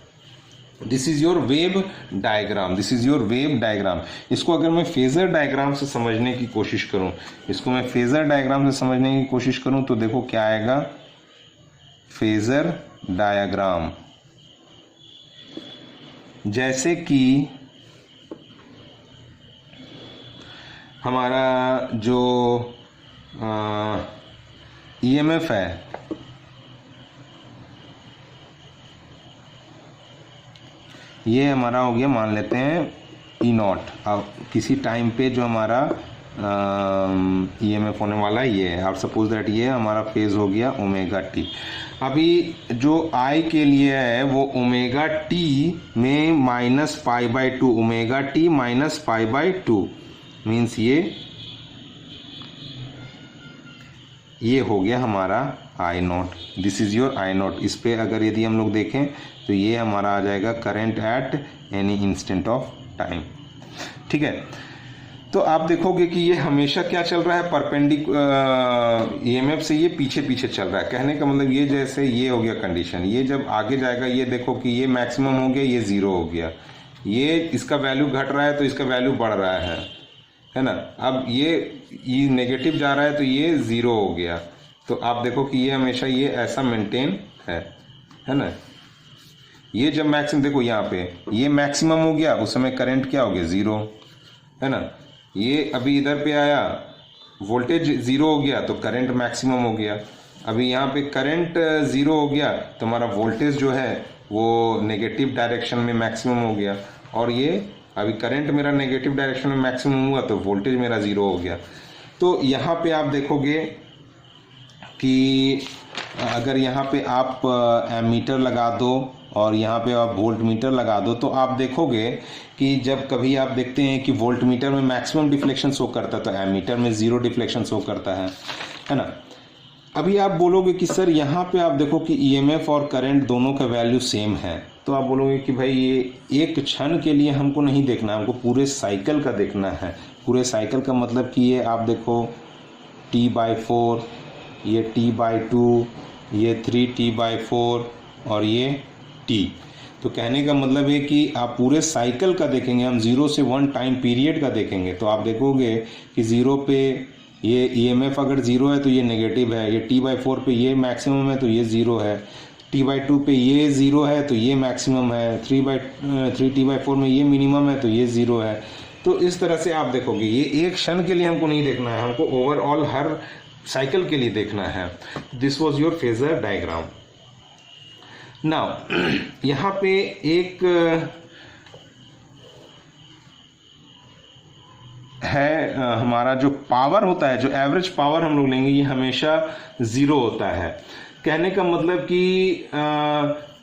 This is your wave diagram, this is your wave diagram. इसको अगर मैं फेजर डायग्राम से समझने की कोशिश करूं, इसको मैं फेजर डायग्राम से समझने की कोशिश करूं तो देखो क्या आएगा, फेजर डायग्राम। जैसे कि हमारा जो ईएमएफ है, ये हमारा हो गया, मान लेते हैं ई नॉट। अब किसी टाइम पे जो हमारा ईएमएफ होने वाला है ये है। आप सपोज दैट ये हमारा फेज हो गया ओमेगा टी। अभी जो आई के लिए है वो ओमेगा टी में minus pi by two, omega T minus pi by two means ये हो गया हमारा I naught. This is your I naught. इस पे अगर यदि हम लोग देखें तो ये हमारा आ जाएगा current at any instant of time. ठीक है, तो आप देखोगे कि ये हमेशा क्या चल रहा है, ईएमएफ से ये पीछे पीछे चल रहा है। कहने का मतलब ये जैसे ये हो गया कंडीशन, ये जब आगे जाएगा ये देखो कि ये मैक्सिमम हो गया, ये ज़ीरो हो गया, ये इसका वैल्यू घट रहा है तो इसका वैल्यू बढ़ रहा है ना। अब ये नेगेटिव जा रहा है तो ये ज़ीरो हो गया। तो आप देखो कि ये हमेशा ये ऐसा मेंटेन है ना। ये जब मैक्सिमम, देखो यहाँ पे ये मैक्सिमम हो गया, उस समय करंट क्या हो गया, ज़ीरो, है ना। ये अभी इधर पे आया, वोल्टेज ज़ीरो हो गया तो करंट मैक्सिमम हो गया। अभी यहाँ पे करंट ज़ीरो हो गया तो हमारा वोल्टेज जो है वो नेगेटिव डायरेक्शन में मैक्सिमम हो गया। और ये अभी करंट मेरा नेगेटिव डायरेक्शन में मैक्सिमम हुआ तो वोल्टेज मेरा ज़ीरो हो गया। तो यहाँ पे आप देखोगे कि अगर यहाँ पे आप एमीटर लगा दो और यहाँ पे आप वोल्ट मीटर लगा दो तो आप देखोगे कि जब कभी आप देखते हैं कि वोल्ट मीटर में मैक्सिमम डिफ्लेक्शन शो करता है तो एमीटर में ज़ीरो डिफ्लेक्शन शो करता है ना। अभी आप बोलोगे कि सर यहाँ पे आप देखो कि ईएमएफ और करंट दोनों का वैल्यू सेम है, तो आप बोलोगे कि भाई ये एक क्षण के लिए हमको नहीं देखना, हमको पूरे साइकिल का देखना है। पूरे साइकिल का मतलब कि ये आप देखो T/4, ये T/2, ये 3T/4 और ये T। तो कहने का मतलब है कि आप पूरे साइकिल का देखेंगे, हम 0 से 1 टाइम पीरियड का देखेंगे तो आप देखोगे कि 0 पे ये ईएमएफ अगर 0 है तो ये नेगेटिव है, ये T/4 पे ये मैक्सिमम है तो ये 0 है, T/2 पे ये 0 है तो ये मैक्सिमम है, 3T/4 में ये मिनिमम है तो ये 0 है। तो इस तरह से आप देखोगे, ये एक क्षण के लिए हमको नहीं देखना है, हमको ओवरऑल हर साइकिल के लिए देखना है। This was your phasor diagram. Now यहाँ पे एक है हमारा जो पावर होता है, जो एवरेज पावर हम लोग लेंगे, ये हमेशा ज़ीरो होता है। कहने का मतलब कि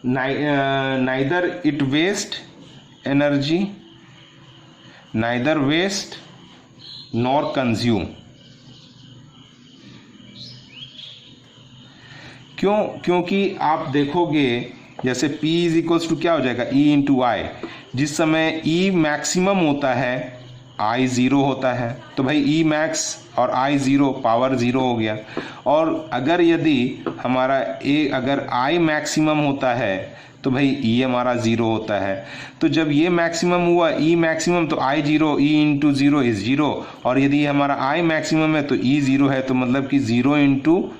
neither it waste energy, neither waste nor consume. क्यों? क्योंकि आप देखोगे जैसे P इज इक्वल्स टू क्या हो जाएगा, E इंटू आई। जिस समय E मैक्सिमम होता है I ज़ीरो होता है, तो भाई E मैक्स और I ज़ीरो, पावर ज़ीरो हो गया। और अगर यदि हमारा अगर I मैक्सिमम होता है तो भाई E हमारा ज़ीरो होता है। तो जब ये मैक्सिमम हुआ E मैक्सिमम, तो I zero, E into zero is zero. और यदि हमारा I मैक्सिमम है तो E ज़ीरो है, तो मतलब कि zero into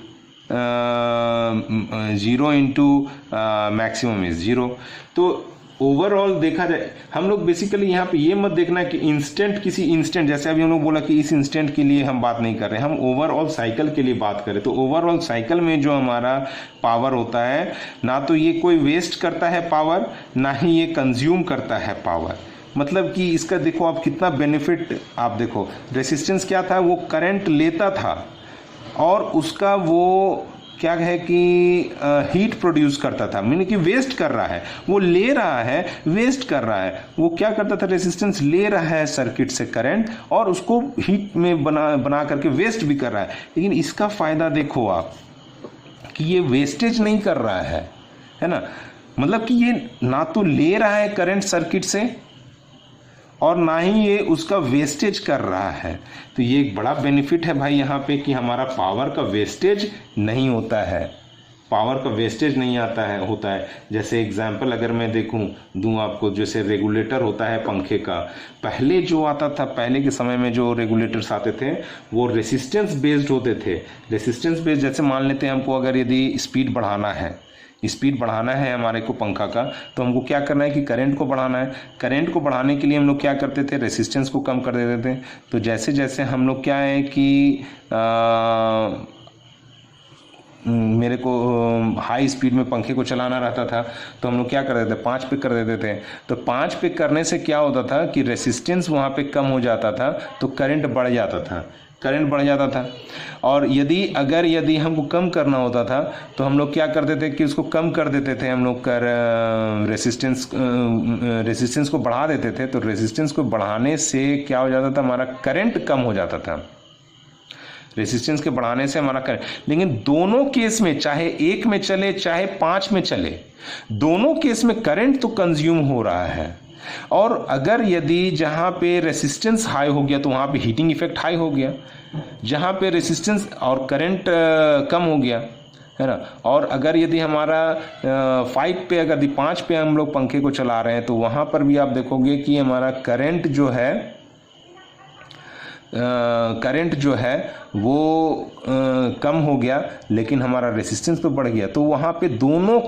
maximum is zero. तो ओवरऑल देखा जाए, हम लोग बेसिकली यहाँ पे ये मत देखना कि इंस्टेंट, किसी इंस्टेंट, जैसे अभी हम लोग बोला कि इस इंस्टेंट के लिए हम बात नहीं कर रहे, हम ओवरऑल साइकिल के लिए बात करें। तो ओवरऑल साइकिल में जो हमारा पावर होता है, ना तो ये कोई वेस्ट करता है पावर, ना ही ये कंज्यूम करता है पावर। मतलब कि इसका देखो आप कितना बेनिफिट, आप देखो रेसिस्टेंस क्या था, वो करंट लेता था और उसका वो क्या है कि हीट प्रोड्यूस करता था, मीन कि वेस्ट कर रहा है, वो ले रहा है, वेस्ट कर रहा है। वो क्या करता था, रेसिस्टेंस ले रहा है सर्किट से करंट और उसको हीट में बना करके वेस्ट भी कर रहा है। लेकिन इसका फायदा देखो आप कि ये वेस्टेज नहीं कर रहा है ना। मतलब कि ये ना तो ले रहा है करंट सर्किट से और ना ही ये उसका वेस्टेज कर रहा है। तो ये एक बड़ा बेनिफिट है भाई यहाँ पे कि हमारा पावर का वेस्टेज नहीं होता है, पावर का वेस्टेज नहीं होता है। जैसे एग्जांपल अगर मैं दूं आपको, जैसे रेगुलेटर होता है पंखे का, पहले जो आता था, पहले के समय में जो रेगुलेटर्स आते थे वो रेसिस्टेंस बेस्ड होते थे। रेसिस्टेंस बेस्ड, जैसे मान लेते हैं हमको अगर यदि स्पीड बढ़ाना है हमारे को पंखा का, तो हमको क्या करना है कि करंट को बढ़ाना है। करंट को बढ़ाने के लिए हम लोग क्या करते थे, रेसिस्टेंस को कम कर देते थे। तो जैसे जैसे हम लोग क्या है कि मेरे को हाई स्पीड में पंखे को चलाना रहता था, तो हम लोग क्या कर देते थे, 5 पे कर देते थे। तो 5 पे करने से क्या होता था कि रेसिस्टेंस वहाँ पे कम हो जाता था, तो करंट बढ़ जाता था। और यदि हमको कम करना होता था तो हम लोग क्या करते थे कि उसको कम कर देते थे, हम लोग कर रेसिस्टेंस को बढ़ा देते थे। तो रेसिस्टेंस को बढ़ाने से क्या हो जाता था, हमारा करंट कम हो जाता था। रेसिस्टेंस के बढ़ाने से हमारा करंट, लेकिन दोनों केस में, चाहे 1 में चले चाहे 5 में चले, दोनों केस में करंट तो कंज्यूम हो रहा है। और अगर यदि जहाँ पे रेसिस्टेंस हाई हो गया तो वहाँ पे हीटिंग इफेक्ट हाई हो गया, जहाँ पे रेसिस्टेंस और करंट कम हो गया, है ना। और अगर यदि हमारा 5 पे, अगर 5 पे हम लोग पंखे को चला रहे हैं, तो वहाँ पर भी आप देखोगे कि हमारा करंट जो है वो कम हो गया, लेकिन हमारा रेसिस्टेंस तो बढ़ गया। तो वहाँ पे दोनों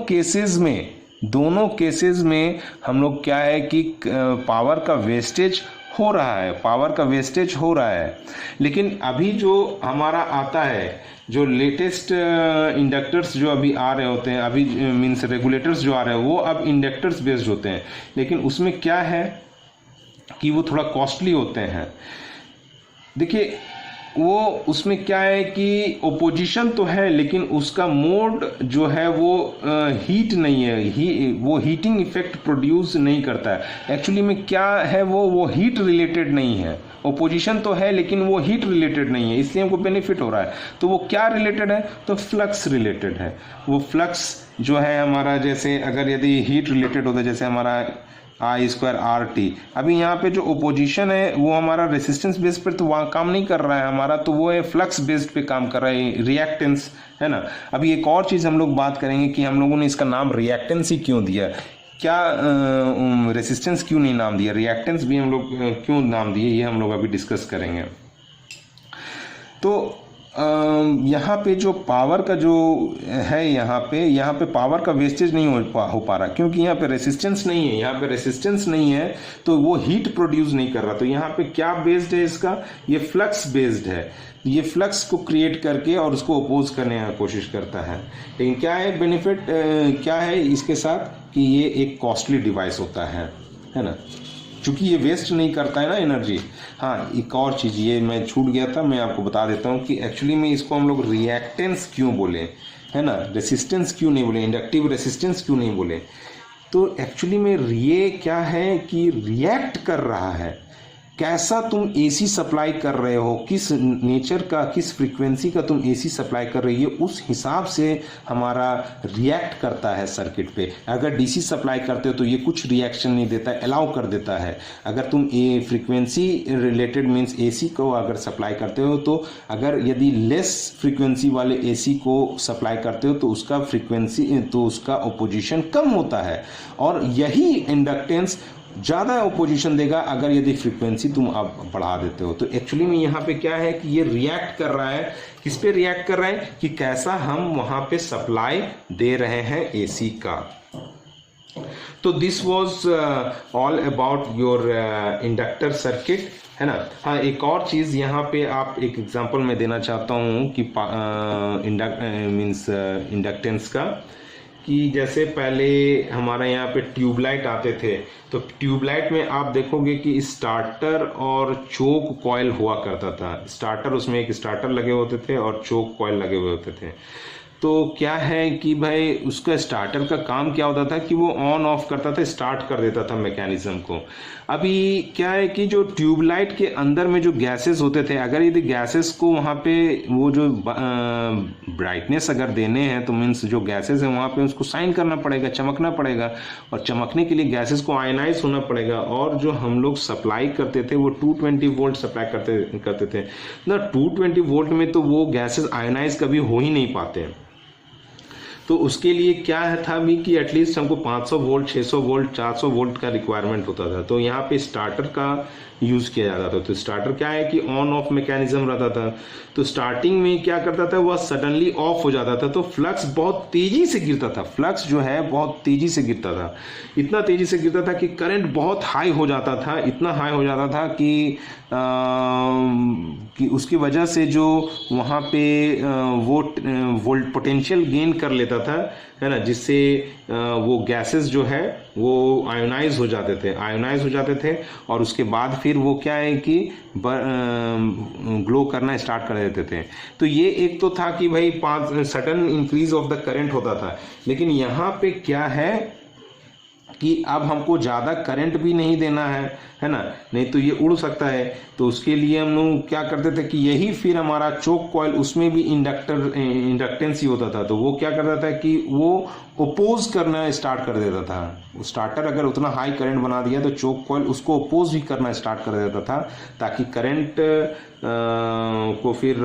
केसेस में हम लोग क्या है कि पावर का वेस्टेज हो रहा है। लेकिन अभी जो हमारा आता है, जो लेटेस्ट इंडक्टर्स जो अभी आ रहे होते हैं, अभी मीन्स रेगुलेटर्स जो आ रहे हैं, वो अब इंडक्टर्स बेस्ड होते हैं। लेकिन उसमें क्या है कि वो थोड़ा कॉस्टली होते हैं। देखिए, वो उसमें क्या है कि ओपोजिशन तो है, लेकिन उसका मोड जो है वो हीट नहीं है, वो हीटिंग इफेक्ट प्रोड्यूस नहीं करता है। एक्चुअली में क्या है, वो हीट रिलेटेड नहीं है। ओपोजिशन तो है लेकिन वो हीट रिलेटेड नहीं है, इसलिए हमको बेनिफिट हो रहा है। तो वो क्या रिलेटेड है, तो फ्लक्स रिलेटेड है। वो फ्लक्स जो है हमारा, जैसे अगर यदि हीट रिलेटेड होता है, जैसे हमारा I²RT, अभी यहाँ पे जो ओपोजिशन है वो हमारा रेसिस्टेंस बेस पर तो वहाँ काम नहीं कर रहा है हमारा, तो वो है फ्लक्स बेस्ड पे काम कर रहा है, रिएक्टेंस, है ना। अभी एक और चीज़ हम लोग बात करेंगे कि हम लोगों ने इसका नाम रिएक्टेंस ही क्यों दिया, क्या रेसिस्टेंस क्यों नहीं नाम दिया, रिएक्टेंस भी हम लोग क्यों नाम दिए, ये हम लोग अभी डिस्कस करेंगे। तो यहाँ पे जो पावर का जो है, यहाँ पे पावर का वेस्टेज नहीं हो पा रहा, क्योंकि यहाँ पे रेसिस्टेंस नहीं है, तो वो हीट प्रोड्यूस नहीं कर रहा। तो यहाँ पे क्या बेस्ड है इसका, ये फ्लक्स बेस्ड है। ये फ्लक्स को क्रिएट करके और उसको अपोज करने की कोशिश करता है। लेकिन क्या है बेनिफिट, क्या है इसके साथ कि ये एक कॉस्टली डिवाइस होता है ना, चूंकि ये वेस्ट नहीं करता है ना एनर्जी। हाँ, एक और चीज़ ये मैं छूट गया था, मैं आपको बता देता हूँ कि एक्चुअली में इसको हम लोग रिएक्टेंस क्यों बोले। है ना, रेसिस्टेंस क्यों नहीं बोले, इंडक्टिव रेसिस्टेंस क्यों नहीं बोले? तो एक्चुअली में ये क्या है कि रिएक्ट कर रहा है, कैसा तुम एसी सप्लाई कर रहे हो, किस नेचर का, किस फ्रीक्वेंसी का तुम एसी सप्लाई कर रही हो, उस हिसाब से हमारा रिएक्ट करता है सर्किट पे। अगर डीसी सप्लाई करते हो तो ये कुछ रिएक्शन नहीं देता है, अलाउ कर देता है। अगर तुम ए फ्रीक्वेंसी रिलेटेड मीन्स एसी को अगर सप्लाई करते हो, तो अगर यदि लेस फ्रीक्वेंसी वाले एसी को सप्लाई करते हो तो उसका फ्रीक्वेंसी, तो उसका ओपोजिशन कम होता है, और यही इंडक्टेंस ज़्यादा ओपोजिशन देगा अगर यदि फ्रीक्वेंसी तुम अब बढ़ा देते हो। तो एक्चुअली में यहाँ पे क्या है कि ये रिएक्ट कर रहा है, किस पे रिएक्ट कर रहा है कि कैसा हम वहाँ पे सप्लाई दे रहे हैं एसी का। तो this was all about your inductor circuit, है ना। हाँ, एक और चीज़ यहाँ पे आप एक एग्जांपल मैं देना चाहता हूँ कि इंडक्टेंस का, कि जैसे पहले हमारे यहाँ पे ट्यूबलाइट आते थे, तो ट्यूबलाइट में आप देखोगे कि स्टार्टर और चोक कॉइल हुआ करता था। स्टार्टर, उसमें एक स्टार्टर लगे होते थे और चोक कॉइल लगे हुए होते थे। तो क्या है कि भाई उसका स्टार्टर का काम क्या होता था कि वो ऑन ऑफ करता था, स्टार्ट कर देता था मैकेनिज्म को। अभी क्या है कि जो ट्यूबलाइट के अंदर में जो गैसेस होते थे, अगर यदि गैसेस को वहाँ पे वो जो ब्राइटनेस अगर देने हैं, तो मीन्स जो गैसेस हैं वहाँ पे उसको साइन करना पड़ेगा, चमकना पड़ेगा, और चमकने के लिए गैसेस को आयनाइज होना पड़ेगा। और जो हम लोग सप्लाई करते थे वो 220 वोल्ट सप्लाई करते थे ना। 220 वोल्ट में तो वो गैसेस आयनाइज कभी हो ही नहीं पाते हैं। तो उसके लिए क्या था भी कि एटलीस्ट हमको 500 वोल्ट, 600 वोल्ट, 400 वोल्ट का रिक्वायरमेंट होता था। तो यहाँ पे स्टार्टर का यूज़ किया जाता था। तो स्टार्टर क्या है कि ऑन ऑफ मैकेनिज्म रहता था। तो स्टार्टिंग में क्या करता था, वह सडनली ऑफ हो जाता था, तो फ्लक्स बहुत तेज़ी से गिरता था। फ्लक्स जो है बहुत तेज़ी से गिरता था, इतना तेज़ी से गिरता था कि करंट बहुत हाई हो जाता था, इतना हाई हो जाता था कि उसकी वजह से जो वहाँ पे वो वोल्ट पोटेंशियल गेन कर लेता था, है ना, जिससे वो गैसेस जो है वो आयोनाइज हो जाते थे और उसके बाद फिर वो क्या है कि ग्लो करना स्टार्ट कर देते थे। तो ये एक तो था कि भाई sudden increase of the current होता था। लेकिन यहाँ पे क्या है कि अब हमको ज़्यादा करंट भी नहीं देना है ना, नहीं तो ये उड़ सकता है। तो उसके लिए हम लोग क्या करते थे कि यही फिर हमारा चोक कॉइल, उसमें भी इंडक्टेंस ही होता था। तो वो क्या करता था कि वो ओपोज करना स्टार्ट कर देता था। स्टार्टर अगर उतना हाई करंट बना दिया तो चोक कॉइल उसको ओपोज भी करना स्टार्ट कर देता था, ताकि करंट को फिर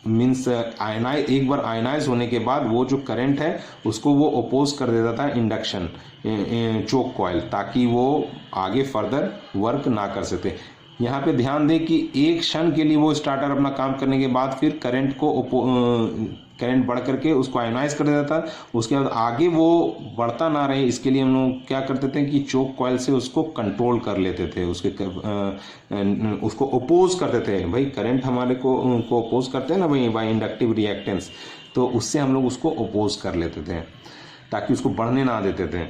मीन्स एक बार आयनाइज होने के बाद वो जो करंट है उसको वो ओपोज कर देता था इंडक्शन चोक कॉइल, ताकि वो आगे फर्दर वर्क ना कर सके। यहाँ पे ध्यान दें कि एक क्षण के लिए वो स्टार्टर अपना काम करने के बाद फिर करंट बढ़ करके उसको आयनाइज कर देता था। उसके बाद आगे वो बढ़ता ना रहे, इसके लिए हम लोग क्या करते थे कि चोक कॉइल से उसको कंट्रोल कर लेते थे, उसको ओपोज करते थे। भाई करंट हमारे को ओपोज करते हैं ना भाई, बाय इंडक्टिव रिएक्टेंस, तो उससे हम लोग उसको ओपोज कर लेते थे ताकि उसको बढ़ने ना देते थे।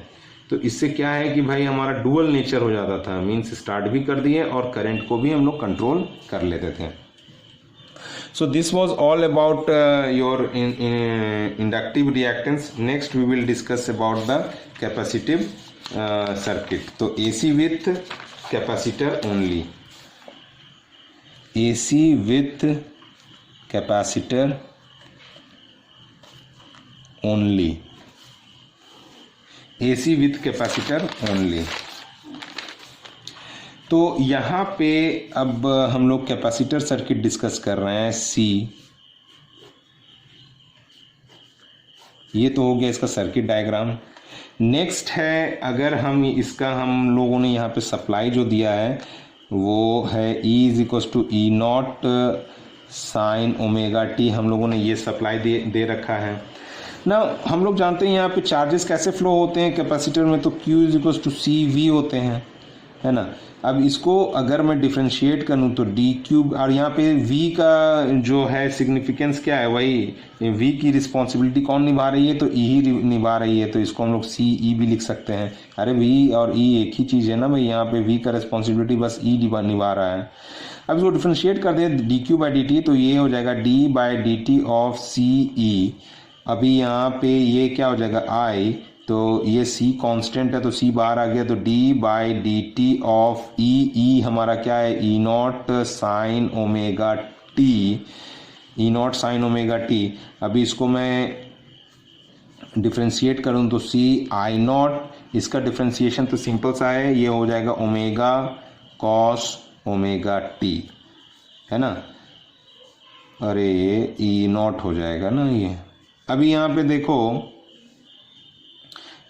तो इससे क्या है कि भाई हमारा डुअल नेचर हो जाता था, मीन्स स्टार्ट भी कर दिए और करंट को भी हम लोग कंट्रोल कर लेते थे। So this was all about your inductive reactance. Next we will discuss about the capacitive circuit. तो AC with capacitor only. AC with capacitor only. AC with capacitor only. तो यहाँ पे अब हम लोग कैपेसिटर सर्किट डिस्कस कर रहे हैं। सी, ये तो हो गया इसका सर्किट डायग्राम। नेक्स्ट है, अगर हम लोगों ने यहाँ पे सप्लाई जो दिया है वो है E = E0 sin omega T. हम लोगों ने ये सप्लाई दे रखा है ना। हम लोग जानते हैं यहाँ पे चार्जेस कैसे फ्लो होते हैं कैपेसिटर में, तो Q = CV होते हैं, है ना। अब इसको अगर मैं डिफ्रेंशिएट करूँ तो डी क्यूब, और यहाँ पे v का जो है सिग्निफिकेंस क्या है, वही v की रिस्पॉन्सिबिलिटी कौन निभा रही है, तो e ही निभा रही है, तो इसको हम लोग सी ई भी लिख सकते हैं। अरे v और e एक ही चीज़ है ना भाई, यहाँ पे v का रिस्पॉन्सिबिलिटी बस e निभा रहा है। अब इसको डिफ्रेंशिएट कर दें D Q by D T, तो ये हो जाएगा d by D T of C E. अभी यहाँ पे ये क्या हो जाएगा i, तो ये c कांस्टेंट है तो c बाहर आ गया, तो d by D T of e हमारा क्या है, E not sine omega T, E not sine omega T. अभी इसको मैं डिफ्रेंशिएट करूँ तो c आई नॉट, इसका डिफ्रेंशिएशन तो सिंपल सा है, ये हो जाएगा ओमेगा कॉस ओमेगा टी, है ना। अरे ये ई नॉट हो जाएगा ना ये। अभी यहाँ पे देखो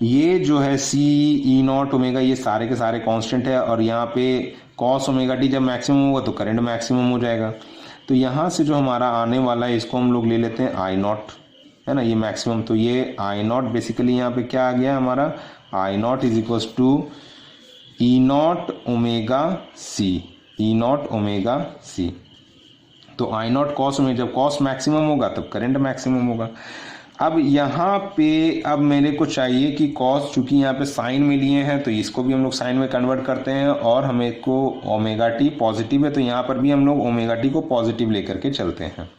ये जो है सी ई नॉट ओमेगा, ये सारे के सारे कांस्टेंट है, और यहाँ पे कॉस ओमेगा टी जब मैक्सिमम होगा तो करंट मैक्सिमम हो जाएगा। तो यहाँ से जो हमारा आने वाला है इसको हम लोग ले लेते हैं आई नॉट, है ना, ये मैक्सिमम। तो ये आई नॉट बेसिकली यहाँ पे क्या आ गया हमारा, I naught is equals to E not omega C, E not omega C. तो आई नॉट कॉस ओमेगा, जब कॉस मैक्सिमम होगा तब करंट मैक्सिमम होगा। अब यहाँ पे अब मेरे को चाहिए कि कॉस, चूंकि यहाँ पे साइन में लिए हैं तो इसको भी हम लोग साइन में कन्वर्ट करते हैं, और हमें को ओमेगा टी पॉजिटिव है तो यहाँ पर भी हम लोग ओमेगा टी को पॉजिटिव लेकर के चलते हैं।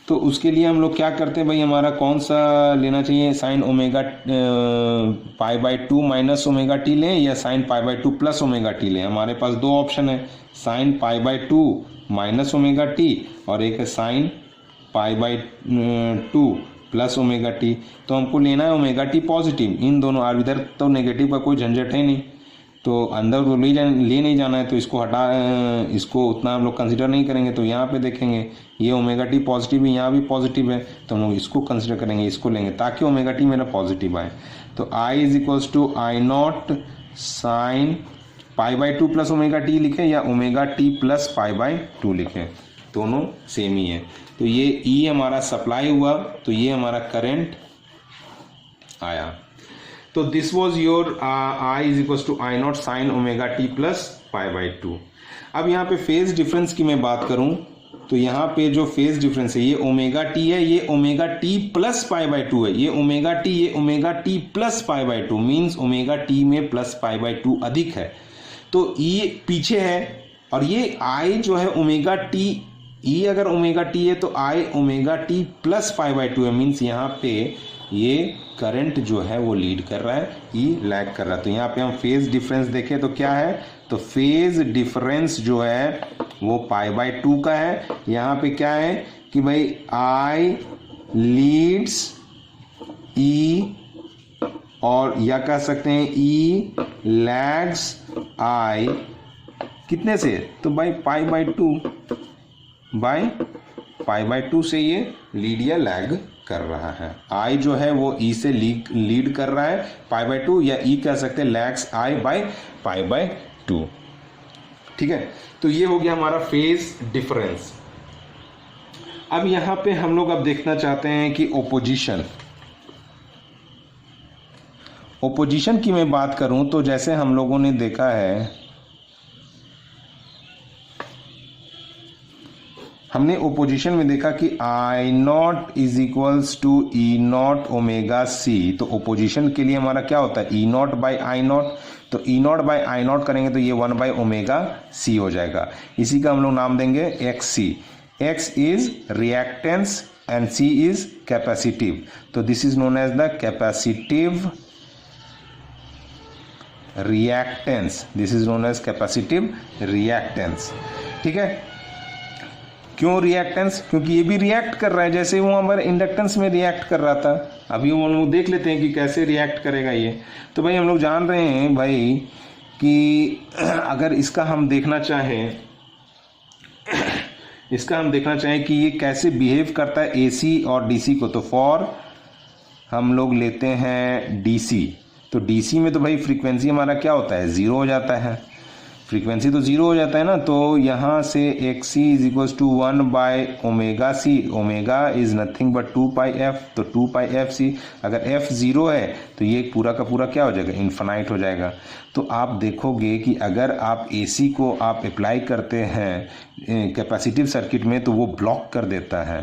तो उसके लिए हम लोग क्या करते हैं भाई, हमारा कौन सा लेना चाहिए, sine omega pi by two minus omega T लें या sign pi by two plus omega T लें। हमारे पास दो ऑप्शन है, sign pi by two minus omega T और एक है sign pi by two plus omega T. तो हमको लेना है ओमेगा टी पॉजिटिव, इन दोनों, और इधर तो नेगेटिव का कोई झंझट है नहीं, तो अंदर तो ले नहीं जाना है, तो इसको हटा, इसको उतना हम लोग कंसिडर नहीं करेंगे। तो यहाँ पे देखेंगे ये ओमेगा टी पॉजिटिव है, यहाँ भी पॉजिटिव है, तो हम लोग इसको कंसिडर करेंगे, इसको लेंगे ताकि ओमेगा टी मेरा पॉजिटिव आए। तो I is equals to I not sine pi by two plus omega T लिखें या omega T plus pi by two लिखें, दोनों सेम ही है। तो ये ई हमारा सप्लाई हुआ, तो ये हमारा करंट आया। तो this was your I is equal to I not sine omega T plus pi by two. अब यहाँ पे फेज डिफरेंस की मैं बात करूं तो यहाँ पे जो फेज डिफरेंस है ये ओमेगा टी है, ये omega T plus pi by two है, ये omega T plus pi by two, means omega T में प्लस पाई बाई टू अधिक है, तो ई पीछे है, और ये आई जो है ओमेगा टी, ई अगर ओमेगा टी है तो I omega T plus pi by two है, मीन्स यहाँ पे ये करंट जो है वो लीड कर रहा है, ई लैग कर रहा है। तो यहाँ पे हम फेज डिफरेंस देखें तो क्या है, तो फेज डिफरेंस जो है वो पाई बाई टू का है। यहाँ पे क्या है कि भाई आई लीड्स ई, और या कह सकते हैं ई लैग्स आई, कितने से, तो बाई पाई बाई टू से ये लीड या लैग कर रहा है। आई जो है वो ई से लीड कर रहा है पाई बाई टू, या ई कह सकते हैं lags I by pi by two. ठीक है, तो ये हो गया हमारा फेज डिफरेंस। अब यहां पे हम लोग अब देखना चाहते हैं कि ओपोजिशन की मैं बात करूं तो जैसे हम लोगों ने देखा है, हमने ओपोजिशन में देखा कि I naught is equals to E not omega C. तो ओपोजिशन के लिए हमारा क्या होता है, E naught by I naught, तो E naught by I naught करेंगे तो ये 1 बाई ओमेगा सी हो जाएगा। इसी का हम लोग नाम देंगे X C. X is reactance and C is capacitive, तो this is known as the capacitive reactance, this is known as capacitive reactance. ठीक है, क्यों रिएक्टेंस, क्योंकि ये भी रिएक्ट कर रहा है जैसे वो हमारे इंडक्टेंस में रिएक्ट कर रहा था। अभी हम लोग देख लेते हैं कि कैसे रिएक्ट करेगा ये। तो भाई हम लोग जान रहे हैं भाई कि अगर इसका हम देखना चाहें कि ये कैसे बिहेव करता है एसी और डीसी को, तो फॉर हम लोग लेते हैं डीसी। तो डीसी में तो भाई फ्रीक्वेंसी हमारा क्या होता है, 0 हो जाता है। फ्रीक्वेंसी तो जीरो हो जाता है ना, तो यहाँ से x C is equal to 1 by omega C, omega is nothing but 2 pi f, तो 2 पाई एफ सी, अगर एफ जीरो है तो ये पूरा का पूरा क्या हो जाएगा, इन्फिनाइट हो जाएगा। तो आप देखोगे कि अगर आप एसी को आप अप्लाई करते हैं कैपेसिटिव सर्किट में तो वो ब्लॉक कर देता है।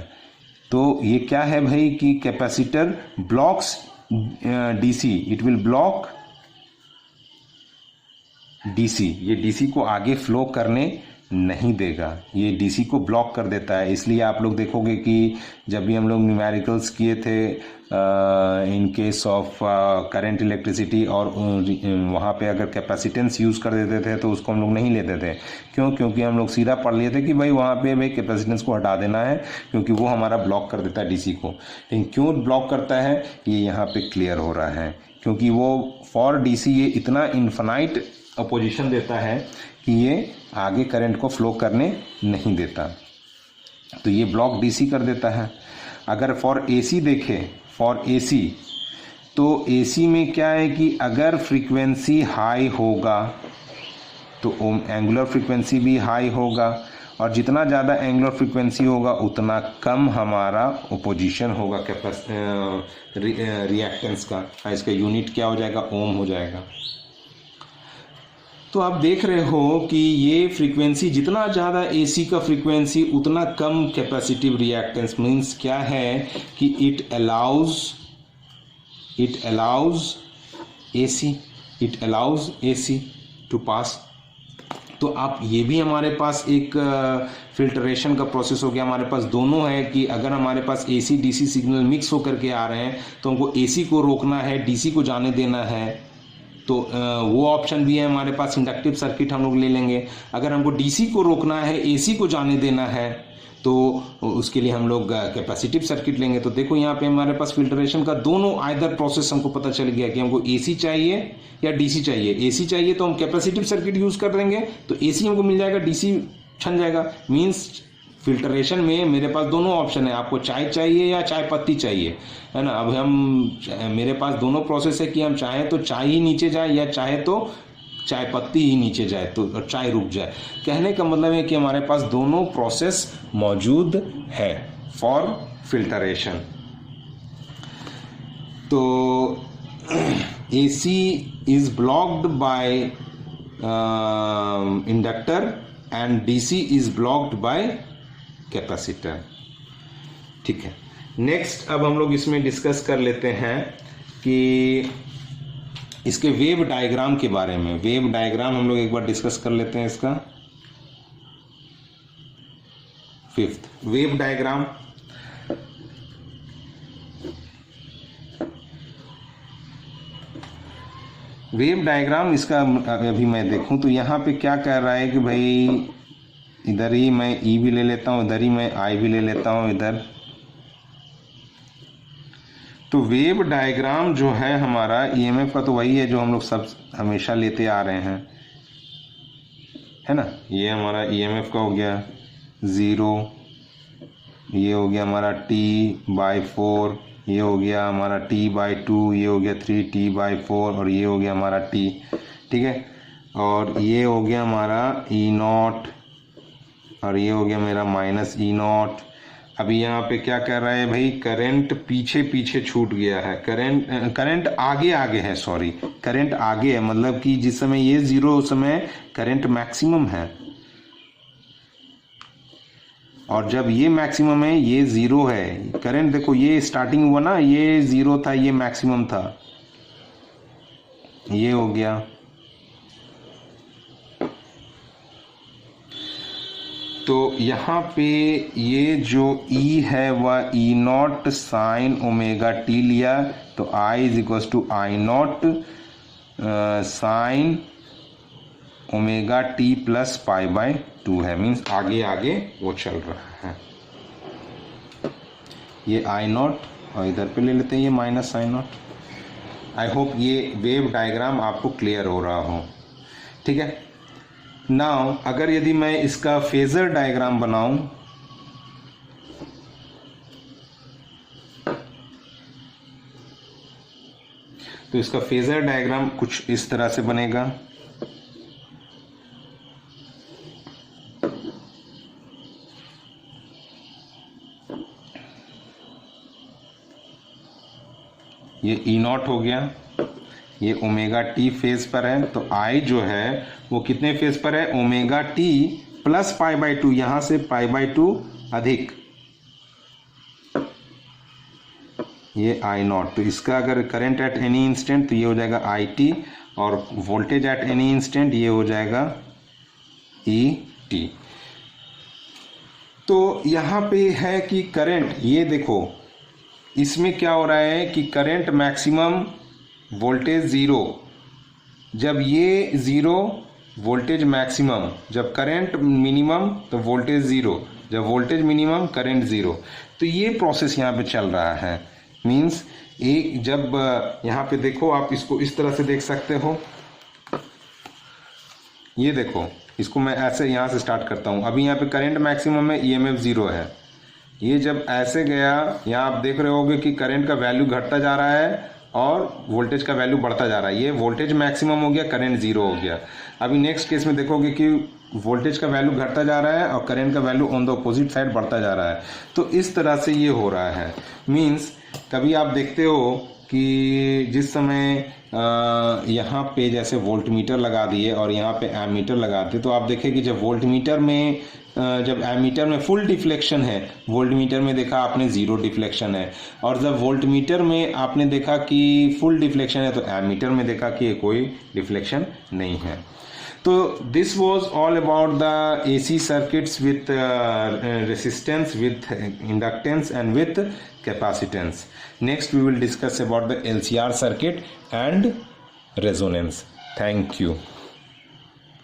तो ये क्या है भाई कि capacitor blocks DC, it will block DC, ये डीसी को आगे फ्लो करने नहीं देगा, ये डीसी को ब्लॉक कर देता है। इसलिए आप लोग देखोगे कि जब भी हम लोग न्यूमेरिकल्स किए थे इन केस ऑफ करंट इलेक्ट्रिसिटी और वहाँ पे अगर कैपेसिटेंस यूज़ कर देते थे तो उसको हम लोग नहीं लेते थे। क्यों? क्योंकि हम लोग सीधा पढ़ लिए थे कि भाई वहाँ पे भाई कैपेसिटेंस को हटा देना है क्योंकि वो हमारा ब्लॉक कर देता है डीसी को। लेकिन क्यों ब्लॉक करता है ये यहाँ पे क्लियर हो रहा है, क्योंकि वो फॉर डीसी ये इतना इन्फिनाइट अपोजिशन देता है कि ये आगे करंट को फ्लो करने नहीं देता, तो ये ब्लॉक डीसी कर देता है। अगर फॉर एसी देखें, फॉर एसी तो एसी में क्या है कि अगर फ्रीक्वेंसी हाई होगा तो एंगुलर फ्रीक्वेंसी भी हाई होगा, और जितना ज़्यादा एंगुलर फ्रीक्वेंसी होगा उतना कम हमारा ओपोजिशन होगा रिएक्टेंस का। इसका यूनिट क्या हो जाएगा, ओम हो जाएगा। तो आप देख रहे हो कि ये फ्रीक्वेंसी जितना ज़्यादा एसी का फ्रीक्वेंसी उतना कम कैपेसिटिव रिएक्टेंस, मीन्स क्या है कि इट अलाउज एसी टू पास। तो आप ये भी हमारे पास एक फिल्टरेशन का प्रोसेस हो गया। हमारे पास दोनों है कि अगर हमारे पास एसी डीसी सिग्नल मिक्स होकर के आ रहे हैं तो हमको एसी को रोकना है, डीसी को जाने देना है, तो वो ऑप्शन भी है हमारे पास। इंडक्टिव सर्किट हम लोग ले लेंगे। अगर हमको डीसी को रोकना है, एसी को जाने देना है, तो उसके लिए हम लोग कैपेसिटिव सर्किट लेंगे। तो देखो यहाँ पे हमारे पास फिल्टरेशन का दोनों आइदर प्रोसेस हमको पता चल गया कि हमको एसी चाहिए या डीसी चाहिए। एसी चाहिए तो हम कैपेसिटिव सर्किट यूज कर देंगे, तो एसी हमको मिल जाएगा, डीसी छन जाएगा। मीन्स फिल्टरेशन में मेरे पास दोनों ऑप्शन है, आपको चाय चाहिए या चाय पत्ती चाहिए, है ना। अब मेरे पास दोनों प्रोसेस है कि हम चाहे तो चाय ही नीचे जाए या चाहे तो चाय पत्ती ही नीचे जाए, तो चाय रुक जाए। कहने का मतलब है कि हमारे पास दोनों प्रोसेस मौजूद है फॉर फिल्टरेशन। तो AC is blocked by inductor and DC is blocked by capacitor. ठीक है, नेक्स्ट अब हम लोग इसमें डिस्कस कर लेते हैं कि इसके वेव डायग्राम के बारे में। वेव डायग्राम हम लोग एक बार डिस्कस कर लेते हैं इसका। Fifth wave diagram. Wave diagram इसका अभी मैं देखूं तो यहाँ पे क्या कह रहा है कि भाई इधर ही मैं ई भी ले लेता हूँ, इधर ही मैं आई भी ले लेता हूँ इधर। तो वेव डायग्राम जो है हमारा ईएमएफ का तो वही है जो हम लोग सब हमेशा लेते आ रहे हैं, है ना। ये हमारा ईएमएफ का हो गया 0, ये हो गया हमारा T/4, ये हो गया हमारा T/2, ये हो गया 3T/4 और ये हो गया हमारा T। ठीक है, और ये हो गया हमारा E0 और ये हो गया मेरा -E0। अभी यहाँ पे क्या कर रहा है भाई, करंट पीछे पीछे छूट गया है, करंट आगे आगे है, सॉरी करंट आगे है, मतलब कि जिस समय ये 0 उस समय करंट मैक्सिमम है, और जब ये मैक्सिमम है ये 0 है। करंट देखो ये स्टार्टिंग हुआ ना, ये 0 था, ये मैक्सिमम था, ये हो गया। तो यहाँ पे ये जो E है वह E0 साइन ओमेगा टी लिया, तो I is equal to I0 sine omega T plus π/2 है। मीन्स आगे आगे वो चल रहा है। ये I0 और इधर पे ले लेते हैं ये -I0। आई होप ये वेव डायग्राम आपको क्लियर हो रहा हो। ठीक है, नाउ अगर यदि मैं इसका फेजर डायग्राम बनाऊं तो इसका फेजर डायग्राम कुछ इस तरह से बनेगा। ये ई नॉट हो गया, ये ओमेगा टी फेज पर है, तो आई जो है वो कितने फेज पर है, omega T plus pi by to, यहाँ से पाई बाई टू अधिक ये आई नॉट। तो इसका अगर करंट एट एनी इंस्टेंट तो ये हो जाएगा आई टी, और वोल्टेज एट एनी इंस्टेंट ये हो जाएगा ई टी। तो यहाँ पे है कि करंट, ये देखो इसमें क्या हो रहा है कि करंट मैक्सिमम वोल्टेज ज़ीरो, जब ये ज़ीरो वोल्टेज मैक्सिमम, जब करंट मिनिमम तो वोल्टेज ज़ीरो, जब वोल्टेज मिनिमम करंट ज़ीरो। तो ये प्रोसेस यहाँ पे चल रहा है। मीन्स एक जब यहाँ पे देखो, आप इसको इस तरह से देख सकते हो, ये देखो इसको मैं ऐसे यहाँ से स्टार्ट करता हूँ। अभी यहाँ पे करंट मैक्सिमम है, ईएमएफ ज़ीरो है। ये जब ऐसे गया, यहाँ आप देख रहे होगे कि करंट का वैल्यू घटता जा रहा है और वोल्टेज का वैल्यू बढ़ता जा रहा है। ये वोल्टेज मैक्सिमम हो गया, करंट ज़ीरो हो गया। अभी नेक्स्ट केस में देखोगे कि वोल्टेज का वैल्यू घटता जा रहा है और करंट का value on the opposite side बढ़ता जा रहा है। तो इस तरह से ये हो रहा है। मीन्स कभी आप देखते हो कि जिस समय यहाँ पे जैसे वोल्ट मीटर लगा दिए और यहाँ पे एमीटर लगा दिए, तो आप देखें कि जब वोल्ट मीटर में जब एमीटर में फुल डिफ्लेक्शन है, वोल्ट मीटर में देखा आपने ज़ीरो डिफ्लेक्शन है, और जब वोल्ट मीटर में आपने देखा कि फुल डिफ्लेक्शन है, तो एमीटर में देखा कि कोई डिफ्लेक्शन नहीं है। तो this was all about the AC circuits with resistance, with inductance and with capacitance. Next we will discuss about the LCR circuit and resonance. Thank you.